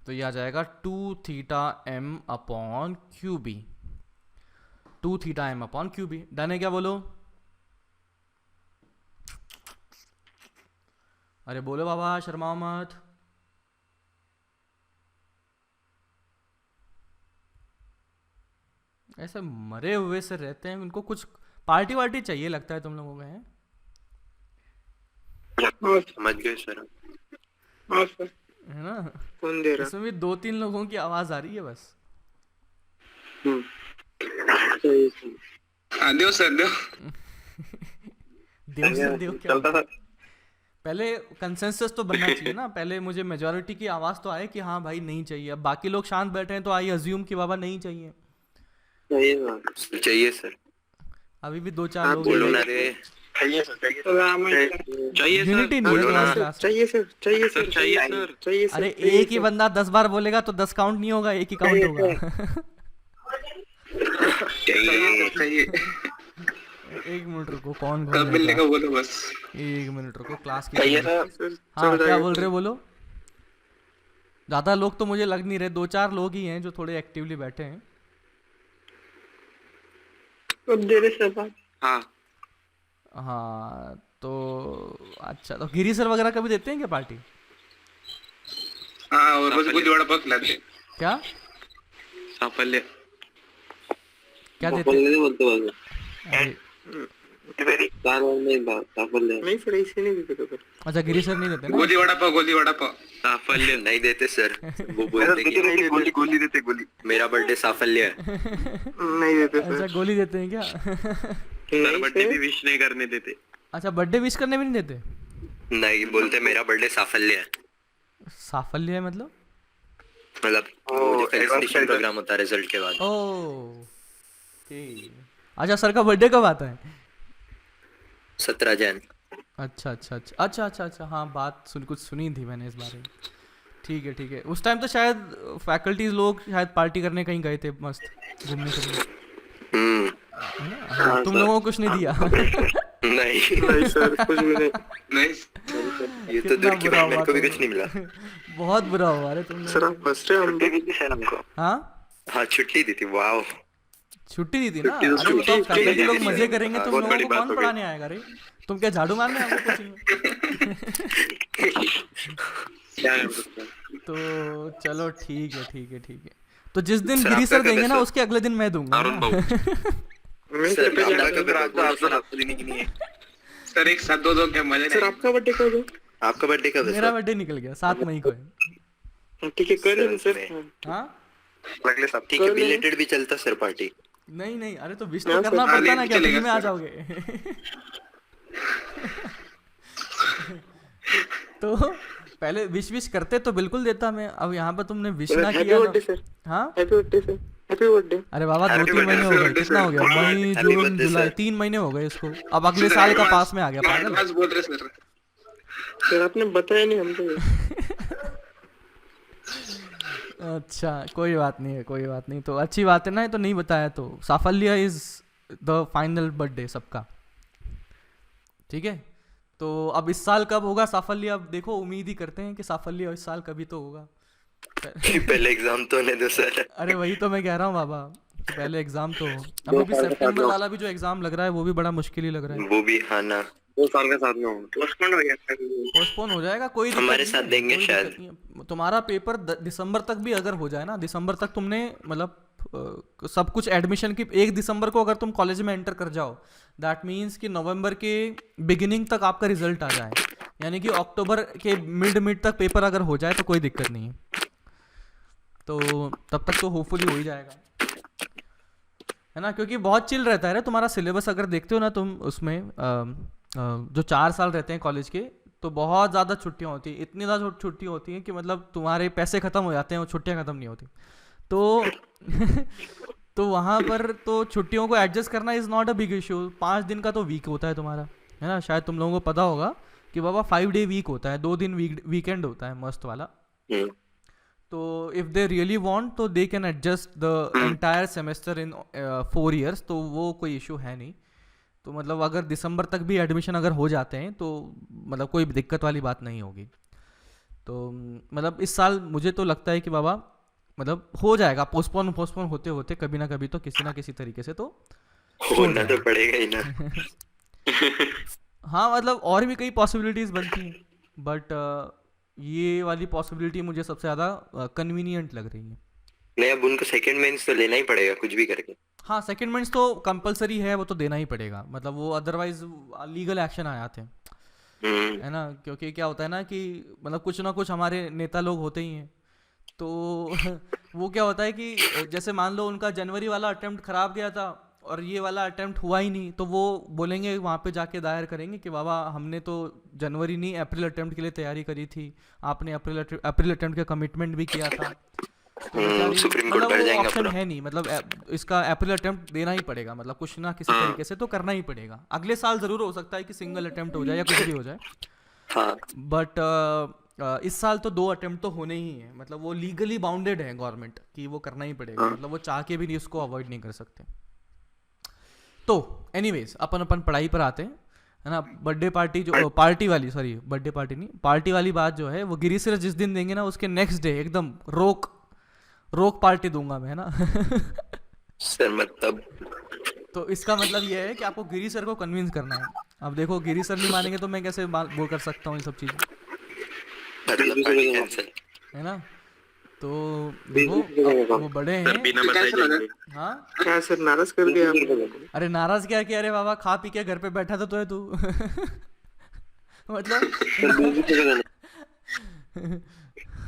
तो ये आ जाएगा 2 theta M upon QB। 2 theta M upon QB। Done है क्या? बोलो। अरे बोलो बाबा, शर्माओ मत। ऐसे मरे हुए से रहते हैं, उनको कुछ पार्टी वार्टी चाहिए लगता है तुम लोगों में, हैं? समझ गए सर। हाँ सर है ना? कौन दे रहा इसमें भी 2-3 लोगों की आवाज आ रही है बस। सही सर। दो सर दो। देव सर देव क्या? चलता था। पहले कंसेंसस तो बनना चाहिए ना, पहले मुझे मेजोरिटी की आवाज तो आए कि हाँ भाई नहीं चाहिए। अब बाकी लोग शांत बैठे हैं तो आई अज्यूम कि बाबा नहीं चाहिए। चाहिए सर। अभी भी 2-4 लोग बोलो हैं। ना रे। चाहिए सर चाहिए चाहिए सर। यूनिटी नहीं है बोलो ना। तुम्हारी क्लास में। चाहिए सर चाहिए सर चाहिए सर। चाहिए सर अरे एक ही बंदा 10 बार बोलेगा तो 10 काउंट नहीं होगा, एक ही काउंट होगा। चाहिए। एक मिनट रुको, कौन कब मिलने का बोलो बस। एक मिनट रुको, क्लास की चाहिए सर। हाँ क्या बोल रहे हो? बोलो। ज्यादा लोग तो मुझे लग नहीं रहे, 2-4 लोग ही हैं जो थोड़े एक्टिवली बैठे हैं। अब दे रहे सर बात हाँ हाँ तो अच्छा, तो गिरी सर वगैरह कभी देते हैं क्या पार्टी? हाँ, और बस गुदी वड़ा पाव खिलाते। क्या साफल्य। क्या देते हैं? बोलते अरे, नहीं सर ऐसे नहीं देते कभी अच्छा गिरी सर नहीं देते ना? गोली वड़ा पाव, गोली वड़ा पाव। साफल्य नहीं देते सर। वो बोलते कि गोली गोली देते गोली। मेरा बर्थडे साफल्य है। नहीं देते सर अच्छा गोली देते हैं क्या? सर बर्थडे भी विश नहीं करने देते। अच्छा बर्थडे विश करने भी नहीं देते? नहीं बोलते मेरा बर्थडे साफल्य है। साफल्य है मतलब? मतलब वो जो फेलिसिटेशन प्रोग्राम होता है रिजल्ट के बाद। ओह ठीक। अच्छा सर का बर्थडे कब आता है? 17 जैन। अच्छा अच्छा अच्छा अच्छा अच्छा अच्छा हाँ, बात कुछ सुनी थी मैंने इस बारे में। ठीक है ठीक है। उस टाइम तो शायद फैकल्टीज लोग शायद पार्टी करने कहीं गए थे, मस्त घूमने फिरने, है ना? हाँ, तुम लोगों को कुछ नहीं दिया? नहीं नहीं सर कुछ भी नहीं नहीं ये तो कितना दूर की बुरा बात, मेरे हुआ को भी तुम कुछ नहीं मिला। बहुत बुरा हुआ रे तुम सर लोगों आप फर्स्ट है हम हमको को। हाँ हाँ छुट्टी दी थी। वाओ छुट्टी दी थी ना? अरे वो तो फैकल्टी लोग मजे करेंगे, तुम लोगों को कौन पढ़ाने आएगा रे? तुम क्या झाड़ू मारने आए हो कोचिंग में? तो चलो ठीक है ठीक है ठीक है। तो जिस दिन सर, गिरी आपका सर कब देंगे है ना सर? उसके अगले दिन मैं दूंगा अरुण ना। मैं सर सर आपका कब है? आपको देने की नहीं है। सर एक साथ दो क्या मजा सर नहीं। आपका बर्थडे कब है आपका बर्थडे कब है मेरा सर? बर्थडे निकल गया 7 मई को है। ठीक है कर लेंगे सर हाँ अगले सब ठीक है। बिलेटेड भी चलता सर पार्टी। नहीं नहीं, अरे तो विश तो करना पड़ता ना, क्या फ्री में आ जाओगे? तो पहले विश विश करते तो बिल्कुल देता मैं। अब यहाँ पे तुमने विश ना हैप्पी किया बर्थडे तो सर हाँ happy birthday sir happy birthday अरे बाबा 2-3 महीने हो गए, कितना हो गया? मई Happy जून birthday, जुलाई, sir. 3 महीने हो गए इसको। अब अगले साल का पास में आ गया पागल। एडवांस बोल रहे सर। सर आपने बताया नहीं हमको अच्छा कोई बात नहीं है, कोई बात नहीं। तो अच्छी बात है ना, ये तो नहीं बताया तो। साफल्य इज द फाइनल बर्थडे सबका, ठीक है? तो अब इस साल कब होगा साफल्य? अब देखो, उम्मीद ही करते हैं कि साफल्य इस साल कभी तो होगा। पहले एग्जाम तो होने दो सर। अरे वही तो मैं कह रहा हूँ बाबा, पहले एग्जाम तो हो। अभी भी सितंबर वाला भी जो एग्जाम लग रहा है वो भी बड़ा मुश्किल ही लग रहा है। वो भी हाँ ना 2 साल के साथ में होंगे। पोस्टपोन हो गया सर पोस्टपोन हो जाएगा, कोई दिक्कत हमारे नहीं साथ है, देंगे कोई शायद। दिक्कत नहीं है। तुम्हारा पेपर दिसंबर तक भी अगर हो जाए ना, दिसंबर तक तुमने मतलब सब कुछ एडमिशन की 1 दिसंबर को अगर तुम कॉलेज में एंटर कर जाओ, दैट मीन्स कि नवंबर के बिगिनिंग तक आपका रिजल्ट आ जाए, यानी कि अक्टूबर के मिड तक पेपर अगर हो जाए तो कोई दिक्कत नहीं है। तो तब तक तो होपफुली हो ही जाएगा, है ना? क्योंकि बहुत चिल रहता है रे तुम्हारा सिलेबस। अगर देखते हो ना तुम उसमें जो 4 साल रहते हैं कॉलेज के, तो बहुत ज़्यादा छुट्टियां होती हैं, इतनी ज़्यादा छुट्टी होती हैं कि मतलब तुम्हारे पैसे ख़त्म हो जाते हैं और छुट्टियां ख़त्म नहीं होती। तो तो वहाँ पर तो छुट्टियों को एडजस्ट करना is not a big issue. 5 दिन का तो वीक होता है तुम्हारा, है ना, शायद तुम लोगों को पता होगा कि बाबा 5 डे वीक होता है, 2 दिन वीकेंड होता है मस्त वाला। तो इफ़ दे रियली वांट तो they can adjust the entire semester in 4 years, तो वो कोई इशू है नहीं। तो मतलब अगर दिसंबर तक भी एडमिशन अगर हो जाते हैं तो मतलब कोई दिक्कत वाली बात नहीं होगी। तो मतलब इस साल मुझे तो लगता है कि बाबा मतलब हो जाएगा, पोस्टपोन होते होते कभी ना कभी तो किसी ना किसी तरीके से तो होना तो पड़ेगा ही ना। हाँ मतलब और भी कई पॉसिबिलिटीज़ बनती हैं, बट ये वाली पॉसिबिलिटी मुझे सबसे ज़्यादा कन्वीनियंट लग रही है। नहीं, अब उनको सेकंड मेंस तो लेना ही पड़ेगा कुछ भी करके। हाँ सेकंड मेंस तो कंपलसरी है, वो तो देना ही पड़ेगा, मतलब वो अदरवाइज लीगल एक्शन आ जाते हैं, है ना। क्योंकि क्या होता है ना कि मतलब कुछ ना कुछ हमारे नेता लोग होते ही हैं, तो वो क्या होता है कि जैसे मान लो उनका जनवरी वाला अटेम्प्ट खराब गया था और ये वाला अटेम्प्ट हुआ ही नहीं, तो वो बोलेंगे वहाँ पे जाके दायर करेंगे कि बाबा हमने तो जनवरी नहीं अप्रैल अटेम्प्ट के लिए तैयारी करी थी, आपने अप्रैल अटेम्प्ट का कमिटमेंट भी किया था। तो बेचारी सुप्रीम कोर्ट मतलब बैठ वो जाएंगे ऑप्शन पूरा। है नहीं, मतलब इसका अप्रैल अटेम्प्ट देना ही पड़ेगा, मतलब कुछ ना किसी तरीके से तो करना ही पड़ेगा। अगले साल ज़रूर हो सकता है कि सिंगल अटेम्प्ट हो जाए या कुछ भी हो जाए, हाँ बट इस साल तो 2 अटेम्प्ट तो होने ही है, मतलब वो लीगली बाउंडेड है गवर्नमेंट कि वो करना ही पड़ेगा, मतलब वो चाह के भी नहीं उसको अवॉइड नहीं कर सकते। तो एनीवेज अपन पढ़ाई पर आते हैं, है ना। बर्थडे पार्टी जो पार्टी वाली, सॉरी बर्थडे पार्टी नहीं, पार्टी वाली बात जो है वो गिरी सर जिस दिन देंगे ना उसके नेक्स्ट डे एकदम रोक पार्टी दूंगा मैं, है ना। सर मतलब तो इसका मतलब ये है कि आपको गिरी सर को कन्विंस करना है। अब देखो गिरी सर नहीं मानेंगे तो मैं कैसे वो कर सकता हूँ ये सब चीज़ें, मतलब पार्टी कैंसिल। है ना। तो देखो वो बड़े हैं। बिना बताए जाएंगे। हाँ क्या सर नाराज कर दिया आपने? अरे नाराज क्या किया, अरे बाबा खा पी के घर पे बैठा था तो है तू। मतलब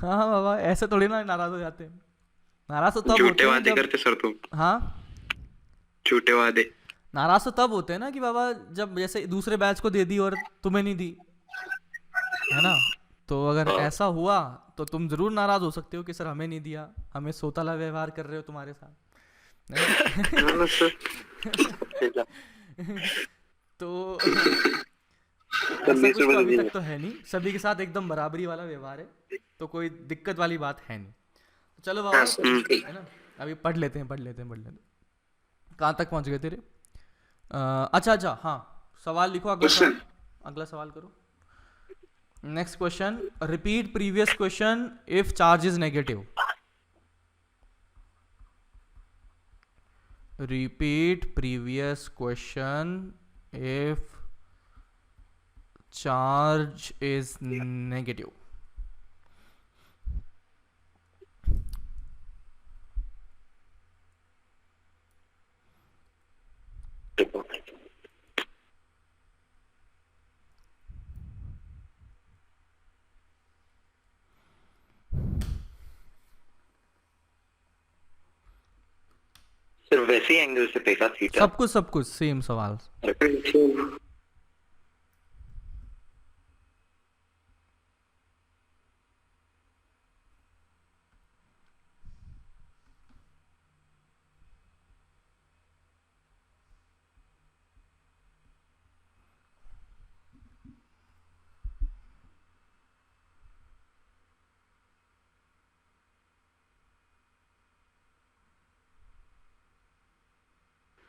हाँ बाबा ऐसे थोड़ी ना नाराज हो जाते हैं, नाराज तो तब झूठे होते हैं वादे जब, करते सर तुम, हाँ झूठे वादे। नाराज तो तब होते हैं ना कि बाबा जब जैसे दूसरे बैच को दे दी और तुम्हें नहीं दी, है ना। तो अगर ऐसा हुआ तो तुम जरूर नाराज हो सकते हो कि सर हमें नहीं दिया, हमें सोताला व्यवहार कर रहे हो तुम्हारे साथ, है ना? हाँ सर। तो ऐसा कुछ तो अभी तक तो है नहीं, सभी के साथ एकदम बराबरी वाला व्यवहार है, तो कोई दिक्कत वाली बात है नहीं। तो चलो बाबा, है ना, अभी पढ़ लेते हैं। कहाँ तक पहुँच गए तेरे? अच्छा हाँ, सवाल लिखो, अगला सवाल करो। Next question, repeat previous question if charge is negative. Repeat previous question if charge is negative. Sir वैसे ही एंगल से देखा थीटा। सब कुछ सेम सवाल।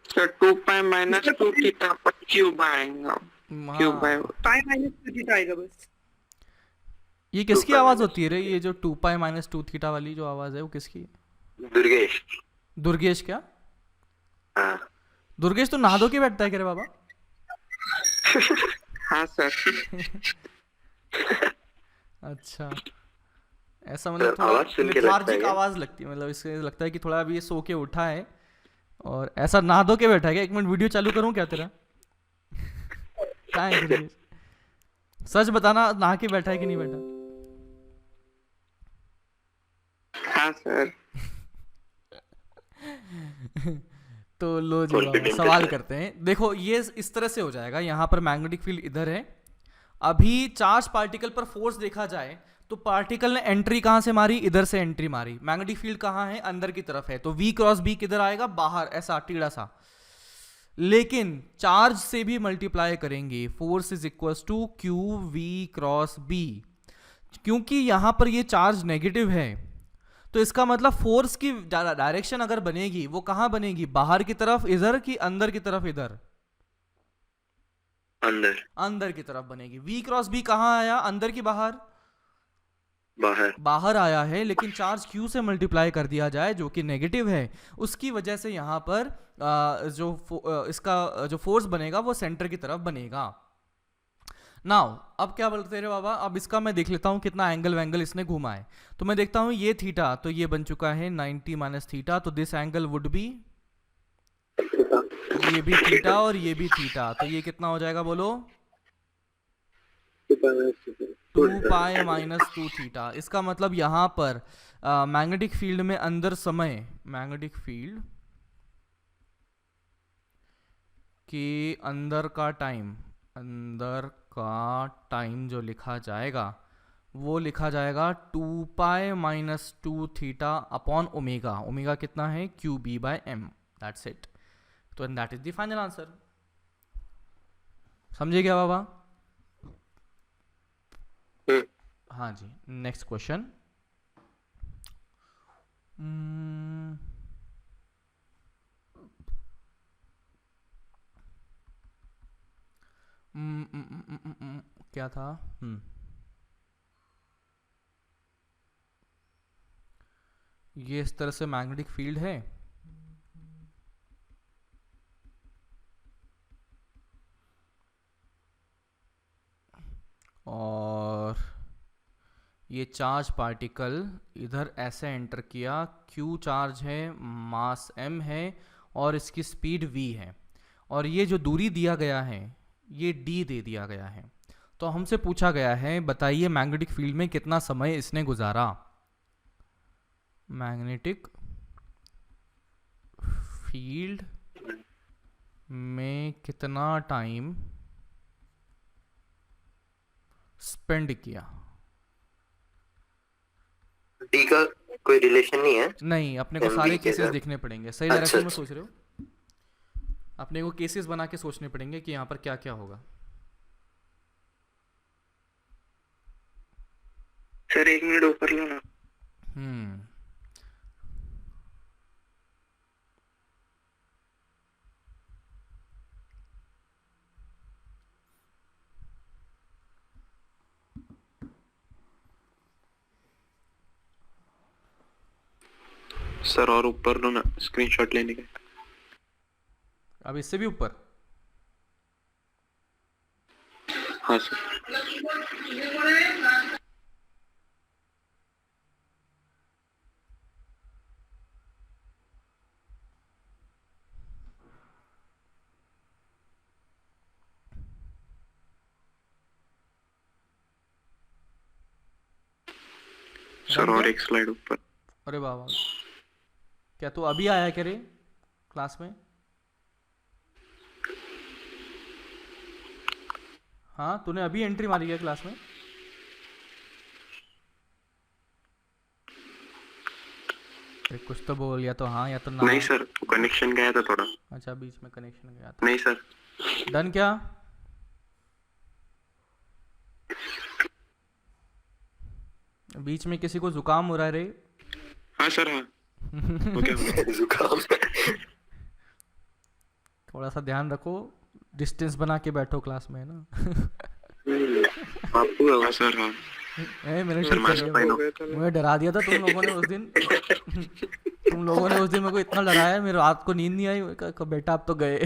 सर 2 पाई माइनस 2 थीटा पर क्यूब आएगा, क्यूब हाँ, आएगा। पाई माइनस 2 थीटा आएगा बस। ये किसकी आवाज होती है रे? ये जो 2 पाई माइनस 2 थीटा वाली जो आवाज है वो किसकी है? दुर्गेश। दुर्गेश क्या? हाँ दुर्गेश तो नहा धो के बैठता है क्या रे बाबा? हाँ सर। अच्छा, ऐसा मतलब सर, आवाज सुन के लगता है लेथार्जिक क्या? आवाज लगती है, मतलब इससे लगता है कि थोड़ा अभी ये सो के उठा है और ऐसा नहा धो के बैठा है क्या? 1 मिनट वीडियो चालू करूं क्या तेरा? क्या है दुर्गेश? सच बताना, नहा के बैठा है कि नहीं बैठा? हाँ सर। तो लो जी बाबा, सवाल करते हैं। देखो ये इस तरह से हो जाएगा, यहाँ पर मैग्नेटिक फील्ड इधर है, अभी चार्ज पार्टिकल पर फोर्स देखा जाए तो पार्टिकल ने एंट्री कहाँ से मारी? इधर से एंट्री मारी। मैग्नेटिक फील्ड कहाँ है? अंदर की तरफ है, तो V क्रॉस B किधर आएगा? बाहर, ऐसा टीड़ा सा। लेकिन चार्ज से भी मल्टीप्लाई करेंगे, force is equal to Q V cross B. क्योंकि यहां पर ये चार्ज नेगेटिव है तो इसका मतलब फोर्स की डायरेक्शन अगर बनेगी वो कहां बनेगी, बाहर की तरफ इधर की अंदर की तरफ इधर, अंदर अंदर की तरफ बनेगी। वी क्रॉस बी कहां आया, अंदर की बाहर, बाहर बाहर आया है, लेकिन चार्ज क्यू से मल्टीप्लाई कर दिया जाए जो कि नेगेटिव है, उसकी वजह से यहाँ पर इसका जो फोर्स बनेगा वो सेंटर की तरफ बनेगा। नाउ अब क्या बोलते रहे बाबा, अब इसका मैं देख लेता हूँ कितना एंगल वैंगल इसने घुमा है। तो मैं देखता हूँ ये थीटा, तो ये बन चुका है 90 माइनस थीटा, तो दिस एंगल वुड बी, ये भी थीटा और ये भी थीटा, तो ये कितना हो जाएगा बोलो, 2 पाई माइनस 2 थीटा। इसका मतलब यहाँ पर मैग्नेटिक फील्ड में अंदर समय, मैग्नेटिक फील्ड के अंदर का टाइम, अंदर का टाइम जो लिखा जाएगा वो लिखा जाएगा 2 pi minus 2 theta upon omega. Omega कितना है, q B by m, that's it. तो that is the final answer. समझे क्या बाबा? हाँ जी, नेक्स्ट क्वेश्चन। क्या था? ये इस तरह से मैग्नेटिक फील्ड है, और ये चार्ज पार्टिकल इधर ऐसे एंटर किया, Q चार्ज है, मास m है और इसकी स्पीड v है, और ये जो दूरी दिया गया है ये d दे दिया गया है। तो हमसे पूछा गया है बताइए मैग्नेटिक फील्ड में कितना समय इसने गुजारा। मैग्नेटिक फील्ड में कितना टाइम स्पेंड किया। डी का कोई रिलेशन नहीं है? नहीं, अपने को सारे केसेस देखने पड़ेंगे। सही डायरेक्शन में सोच रहे हो? अपने को केसेस बना के सोचने पड़ेंगे कि यहाँ पर क्या क्या होगा। सर 1 मिनट ऊपर लो ना। सर और ऊपर लो ना, स्क्रीनशॉट लेने का। अब इससे भी ऊपर? हाँ सर। सर और एक स्लाइड ऊपर। अरे बाबा, क्या तू अभी आया क्या रे क्लास में? हाँ, तूने अभी एंट्री मारी है क्लास में? कुछ तो बोल, या तो हाँ या तो ना। नहीं सर, कनेक्शन गया था थोड़ा। अच्छा, बीच में कनेक्शन गया था। नहीं सर। डन क्या? बीच में किसी को जुकाम हो रहा है रे? हाँ सर, हाँ। जुकाम। थोड़ा सा ध्यान रखो, डिस्टेंस बना के बैठो क्लास में, है ना? आपको हाँ सर, हाँ। मैंने सर मुझे डरा दिया था तुम लोगों ने उस दिन। तुम लोगों ने उस दिन मेरे को इतना डराया, मेरे रात को नींद नहीं आई। बेटा आप तो गए।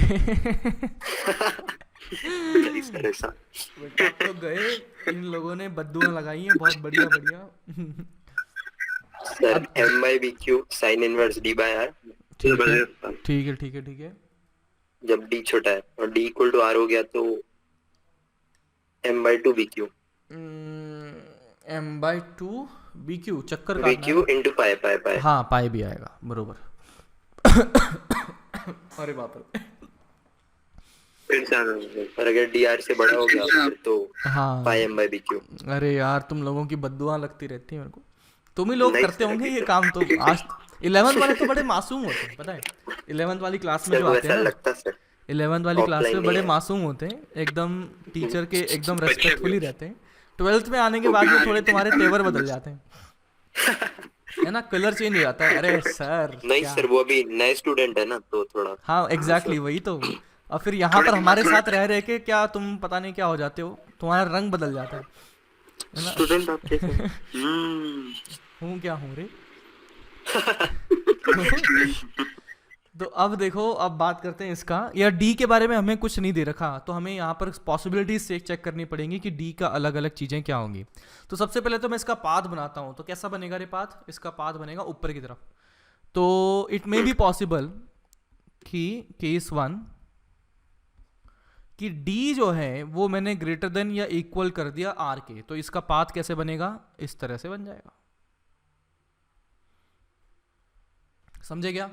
बेटा आप तो गए। इन लोगों ने बद्दुआं लगाई हैं बहुत बढ़िया बढ़िया। Sir m/bq sin inverse d by r। ठीक है ठीक है ठीक है ठीक है। जब d छोटा है और d इक्वल टू r हो गया तो m/2 bq। m/2 bq चक्कर का bq into pi। हाँ, पाई भी आएगा बरोबर। अरे बाप रे। और अगर dr से बड़ा हो गया फिर तो हाँ pi m/bq। अरे यार, तुम लोगों की बद्दुआ लगती रहती है मेरे को। तुम ही लोग करते होंगे ये काम। तो आज 11th वाले तो बड़े मासूम होते हैं, पता है? 11th वाली क्लास में जो आते हैं ना, लगता सर 11th वाली क्लास Offline में नहीं बड़े है। मासूम होते हैं, एकदम टीचर के एकदम बच्चे रेस्पेक्टफुली भी। रहते हैं। 12th में आने के बाद में थोड़े तुम्हारे तेवर बदल जाते हैं, है ना, कलर चेंज हो जाता है, अरे सर नहीं क्या। सर, वो अभी नए स्टूडेंट है ना, तो थोड़ा हाँ एग्जैक्टली वही तो। और फिर यहाँ पर हमारे साथ रह रह के क्या तुम पता नहीं क्या हो जाते हो, तुम्हारा रंग बदल जाता है स्टूडेंट आप कैसे हैं? ना। हूँ क्या हूँ रे। तो अब देखो, अब बात करते हैं इसका, या डी के बारे में हमें कुछ नहीं दे रखा, तो हमें यहाँ पर पॉसिबिलिटीज से चेक करनी पड़ेंगी कि डी का अलग अलग चीज़ें क्या होंगी। तो सबसे पहले तो मैं इसका पाथ बनाता हूँ, तो कैसा बनेगा रे पाथ, इसका पाथ बनेगा ऊपर की तरफ। तो इट मे बी पॉसिबल कि केस 1 कि डी जो है वो मैंने ग्रेटर देन या इक्वल कर दिया आर के, तो इसका पाथ कैसे बनेगा, इस तरह से बन जाएगा। समझे क्या,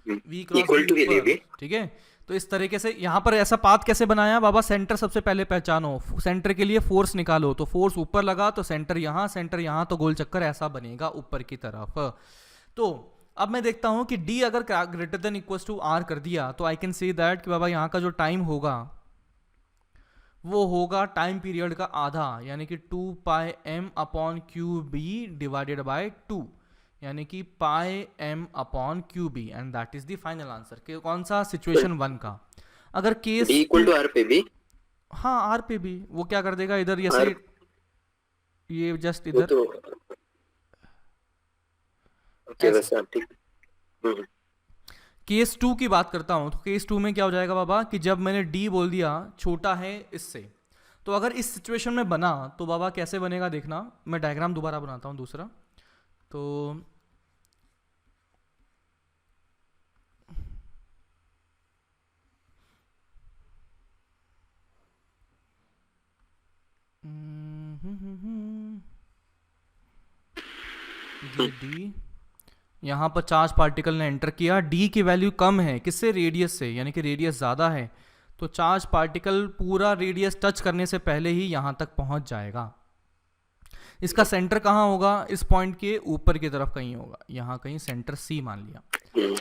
v क्रॉस इक्वल टू के लिए भी। ठीक है। तो इस तरीके से यहाँ पर ऐसा पाथ कैसे बनाया बाबा, सेंटर सबसे पहले पहचानो, सेंटर के लिए फोर्स निकालो, तो फोर्स ऊपर लगा तो सेंटर यहाँ, तो गोल चक्कर ऐसा बनेगा ऊपर की तरफ। तो अब मैं देखता हूँ कि d अगर greater than equal to R कर दिया, तो आई कैन से दैट कि बाबा यहाँ का जो टाइम होगा वो होगा टाइम पीरियड का आधा, यानी कि 2πm/cube डिवाइडेड बाय 2, यानी कि πm/cube, and that is the final answer. कौन सा, सिचुएशन 1 का। अगर case D equal to R पे भी। हाँ आर पे भी वो क्या कर देगा इधर, जैसे R- ये जस्ट वो इधर तो ओके, ऐसे। वैसे आप ठीक। हम्म, केस 2 की बात करता हूं, तो केस 2 में क्या हो जाएगा बाबा कि जब मैंने डी बोल दिया छोटा है इससे, तो अगर इस सिचुएशन में बना तो बाबा कैसे बनेगा देखना, मैं डायग्राम दोबारा बनाता हूं दूसरा। तो ये डी, यहाँ पर चार्ज पार्टिकल ने एंटर किया, डी की वैल्यू कम है किससे, रेडियस से, यानी कि रेडियस ज़्यादा है, तो चार्ज पार्टिकल पूरा रेडियस टच करने से पहले ही यहाँ तक पहुँच जाएगा। इसका सेंटर कहाँ होगा, इस पॉइंट के ऊपर की तरफ कहीं होगा, यहाँ कहीं सेंटर सी मान लिया।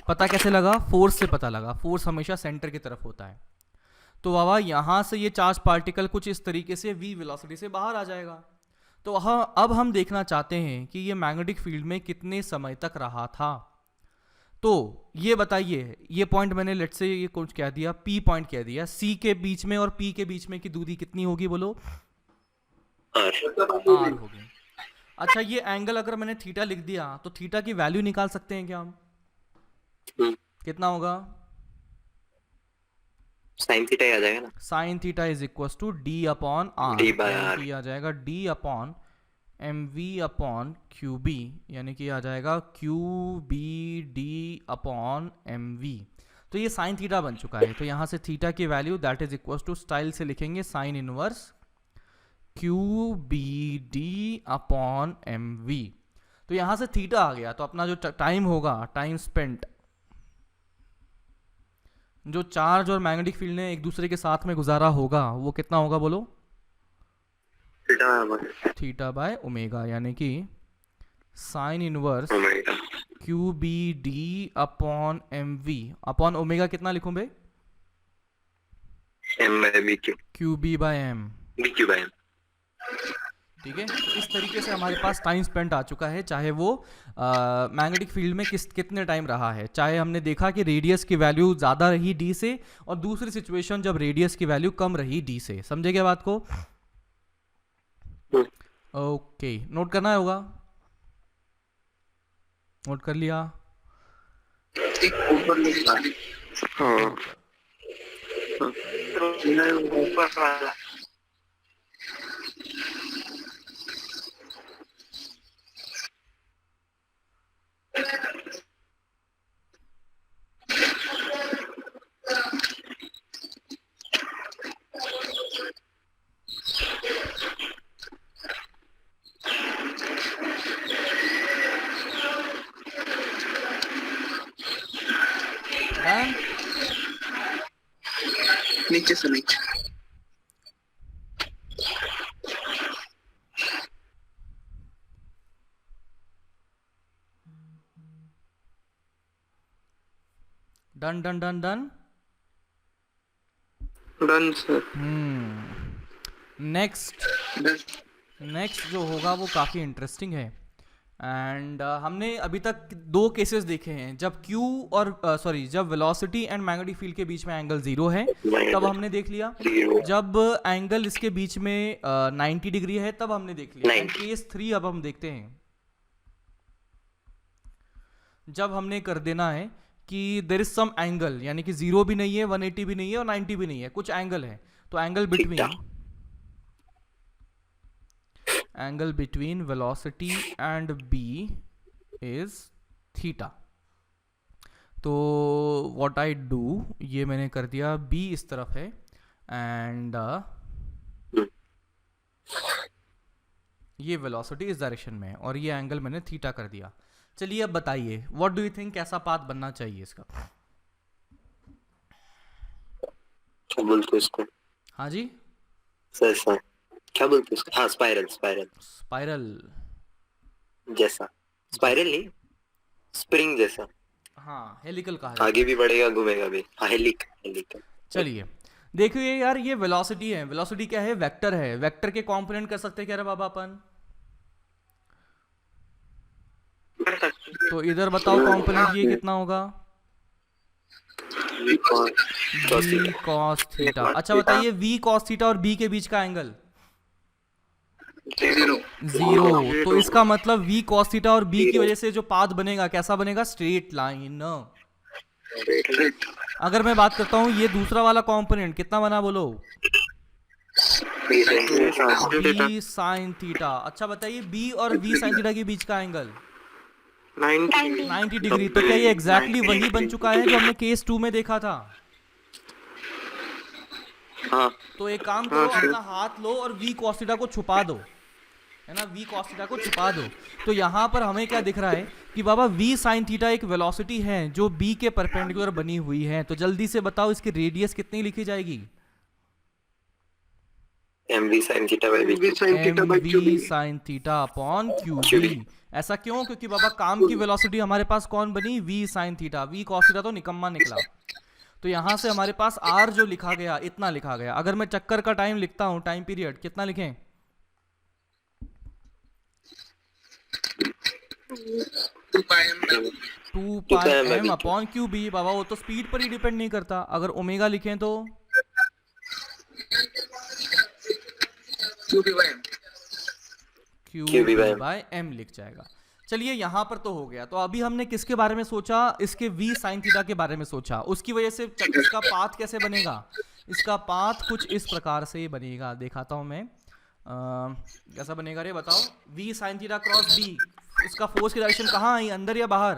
पता कैसे लगा, फोर्स से पता लगा, फोर्स हमेशा सेंटर की तरफ होता है। तो बाबा यहाँ से ये चार्ज पार्टिकल कुछ इस तरीके से v वेलोसिटी से बाहर आ जाएगा। तो हाँ, अब हम देखना चाहते हैं कि ये मैग्नेटिक फील्ड में कितने समय तक रहा था। तो ये बताइए, ये पॉइंट मैंने लेट से ये कुछ कह दिया, P पॉइंट कह दिया, C के बीच में और P के बीच में की दूरी कितनी होगी बोलो, R। R होगी। अच्छा, ये एंगल अगर मैंने थीटा लिख दिया तो थीटा की वैल्यू निकाल सकते हैं क्या हम, कितना होगा, साइन थीटा आ जाएगा ना, sine theta is equal to D upon R, D by यानी R। कि आ जाएगा D upon M we upon Q B, यानी कि आ जाएगा Q B D upon M V. तो ये साइन थीटा बन चुका है, तो यहाँ से थीटा की value that is equal to, style से लिखेंगे sine inverse Q B D upon M V. तो यहाँ से थीटा आ गया, तो अपना जो टाइम होगा, टाइम स्पेंट, जो चार्ज और मैग्नेटिक फील्ड ने एक दूसरे के साथ में गुजारा होगा, वो कितना होगा बोलो, थीटा बाय ओमेगा, यानी कि sine inverse Q B D upon M we upon omega कितना लिखूं बे, m by B q, q B by m, B q by m. ठीक है। तो इस तरीके से हमारे पास टाइम स्पेंड आ चुका है, चाहे वो मैग्नेटिक फील्ड में कितने टाइम रहा है, चाहे हमने देखा कि रेडियस की वैल्यू ज़्यादा रही डी से, और दूसरी सिचुएशन जब रेडियस की वैल्यू कम रही डी से। समझे क्या बात को, ओके नोट करना होगा, नोट कर लिया, हाँ ऊपर वाला डन। नीचे से नीचे। Done done done done. Done sir. Next जो होगा वो काफ़ी इंटरेस्टिंग है। एंड हमने अभी तक दो केसेस देखे हैं, जब Q और जब वेलोसिटी एंड मैग्नेटिक फील्ड के बीच में एंगल 0 है तब हमने देख लिया, जब एंगल इसके बीच में 90 डिग्री है तब हमने देख लिया। एंड केस 3 अब हम देखते हैं, जब हमने कर देना है कि देयर इज सम एंगल, यानी कि 0 भी नहीं है, 180 भी नहीं है और 90 भी नहीं है, कुछ एंगल है। तो angle between velocity and b is theta. तो व्हाट आई डू, ये मैंने कर दिया, b इस तरफ है एंड ये वेलोसिटी इस डायरेक्शन में है और ये एंगल मैंने थीटा कर दिया। चलिए अब बताइए, व्हाट डू यू थिंक, कैसा पाथ बनना चाहिए इसका? क्या बोलते इसको? हाँ जी सर क्या बोलते इसको? हाँ, स्पाइरल जैसा। स्पाइरल नहीं, स्प्रिंग जैसा। हाँ, हेलिकल कहा जाता है। आगे भी बढ़ेगा, घूमेगा भी। हाँ, हेलिकल। चलिए देखिए यार, ये वेलोसिटी है। वेलोसिटी क्या है? वेक्टर है। वेक्टर के कंपोनेंट कर सकते हैं क्या रे बाबा अपन? तो इधर बताओ कंपोनेंट ये कितना होगा? v cos theta. अच्छा बताइए, v cos थीटा और b के बीच का एंगल 0। तो इसका मतलब v cos थीटा और b की वजह से जो पाथ बनेगा कैसा बनेगा? Straight line. अगर मैं बात करता हूँ ये दूसरा वाला कंपोनेंट कितना बना, बोलो? v sin theta. अच्छा बताइए, b और v sin थीटा के बीच का एंगल 90 डिग्री। तो क्या ये एग्जैक्टली वही बन चुका है जो हमने केस 2 में देखा था? हाँ। तो एक काम करो, अपना हाथ लो और v cos थीटा को छुपा दो, है ना, v cos थीटा को छुपा दो। तो यहाँ पर हमें क्या दिख रहा है कि बाबा v sin थीटा एक वेलोसिटी है जो b के परपेंडिकुलर बनी हुई है। तो जल्दी से बताओ इसकी रेडियस कितनी लिखी जाएगी? mv sin theta by v। mv sin theta upon qb। ऐसा क्यों? क्योंकि बाबा काम की वेलोसिटी हमारे पास कौन बनी? v sin theta. v cos theta तो निकम्मा निकला। तो यहां से हमारे पास r जो लिखा गया, इतना लिखा गया। अगर मैं चक्कर का टाइम लिखता हूं, टाइम पीरियड कितना लिखें? 2 पाई m अपॉन qb। बाबा वो तो स्पीड पर ही डिपेंड नहीं करता। अगर ओमेगा लिखें तो qb बाय m लिख जाएगा। चलिए यहाँ पर तो हो गया। तो अभी हमने किसके बारे में सोचा? इसके v sin थीटा के बारे में सोचा। उसकी वजह से इसका पाथ कैसे बनेगा? इसका पाथ कुछ इस प्रकार से बनेगा, दिखाता हूं मैं। कैसा बनेगा रे बताओ? v sin theta cross b। इसका फोर्स की डायरेक्शन कहाँ आई, अंदर या बाहर?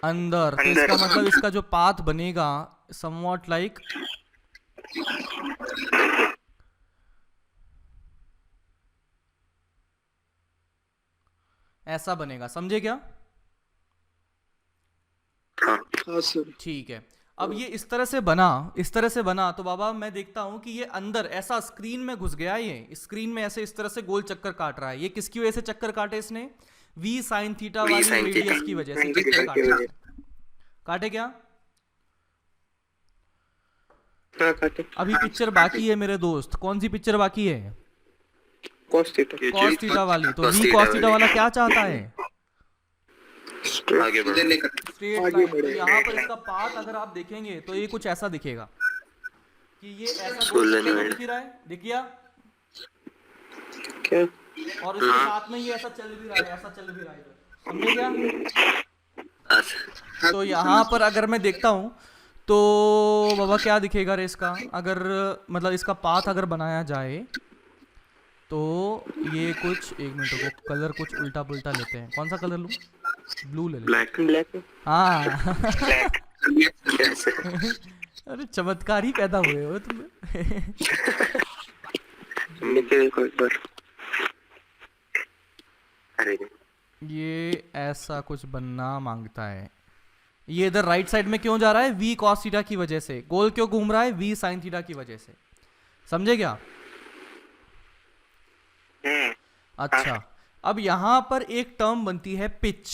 अंदर। तो इसका मतलब इसका जो पाथ बनेगा समवॉट लाइक ऐसा बनेगा, समझे क्या? हाँ सर। ठीक है। अब ये इस तरह से बना, तो बाबा मैं देखता हूं कि ये अंदर ऐसा स्क्रीन में घुस गया। ये स्क्रीन में ऐसे इस तरह से गोल चक्कर काट रहा है। ये किसकी वजह से चक्कर काटे इसने? v sin थीटा वाली रेडियस की वजह से चक्कर काटे। काटे क्या? अभी पिक्चर बाकी है मेरे दोस्त। कौन सी पिक्चर बाकी है? cos थीटा वाली। तो v cos थीटा वाला क्या चाहता है? आगे बढ़ो। Straight line. तो यहाँ पर इसका पाथ अगर आप देखेंगे तो ये कुछ ऐसा दिखेगा कि ये ऐसा दिख रहा है, दिख गया क्या? और उसके साथ में ये ऐसा चल भी रहा है, समझे क्या? तो यहाँ पर अगर मैं देखता हूँ तो बाबा क्या दिखेगा रे इसका? अगर मतलब इसका पाथ अगर बनाया जाए तो ये कुछ, एक मिनट को, कलर कुछ उल्टा पुल्टा लेते हैं। कौन सा कलर लूं? ब्लू ले ले। ब्लैक। हाँ अरे चमत्कार ही पैदा हुए हो तुम। ये ऐसा कुछ बनना मांगता है। ये इधर राइट साइड में क्यों जा रहा है? v cos थीटा की वजह से। गोल क्यों घूम रहा है? v sin थीटा की वजह से। समझे क्या? अच्छा, अब यहां पर एक टर्म बनती है पिच।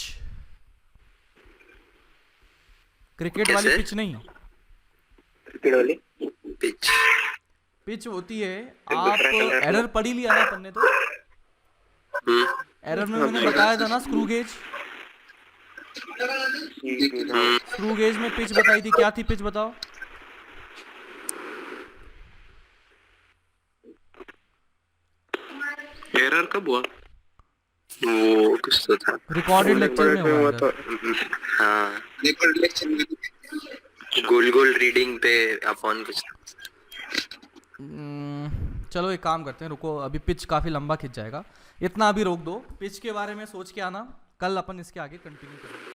क्रिकेट वाली कैसे? पिच नहीं, क्रिकेट वाली पिच पिच होती है। दूसरा आप कलर। एरर पढ़ ही लिया ना अपन ने तो। एरर में मैंने बताया था ना स्क्रू गेज, स्क्रू गेज में पिच बताई थी, क्या थी पिच बताओ। एरर कब हुआ? वो कुछ तो था। रिकॉर्डेड लेक्चर में हुआ था। हाँ रिकॉर्ड लेक्चर में गोल गोल रीडिंग पे अपॉन कुछ। चलो एक काम करते हैं, रुको अभी पिच काफ़ी लंबा खिंच जाएगा, इतना अभी रोक दो। पिच के बारे में सोच के आना, कल अपन इसके आगे कंटिन्यू करेंगे।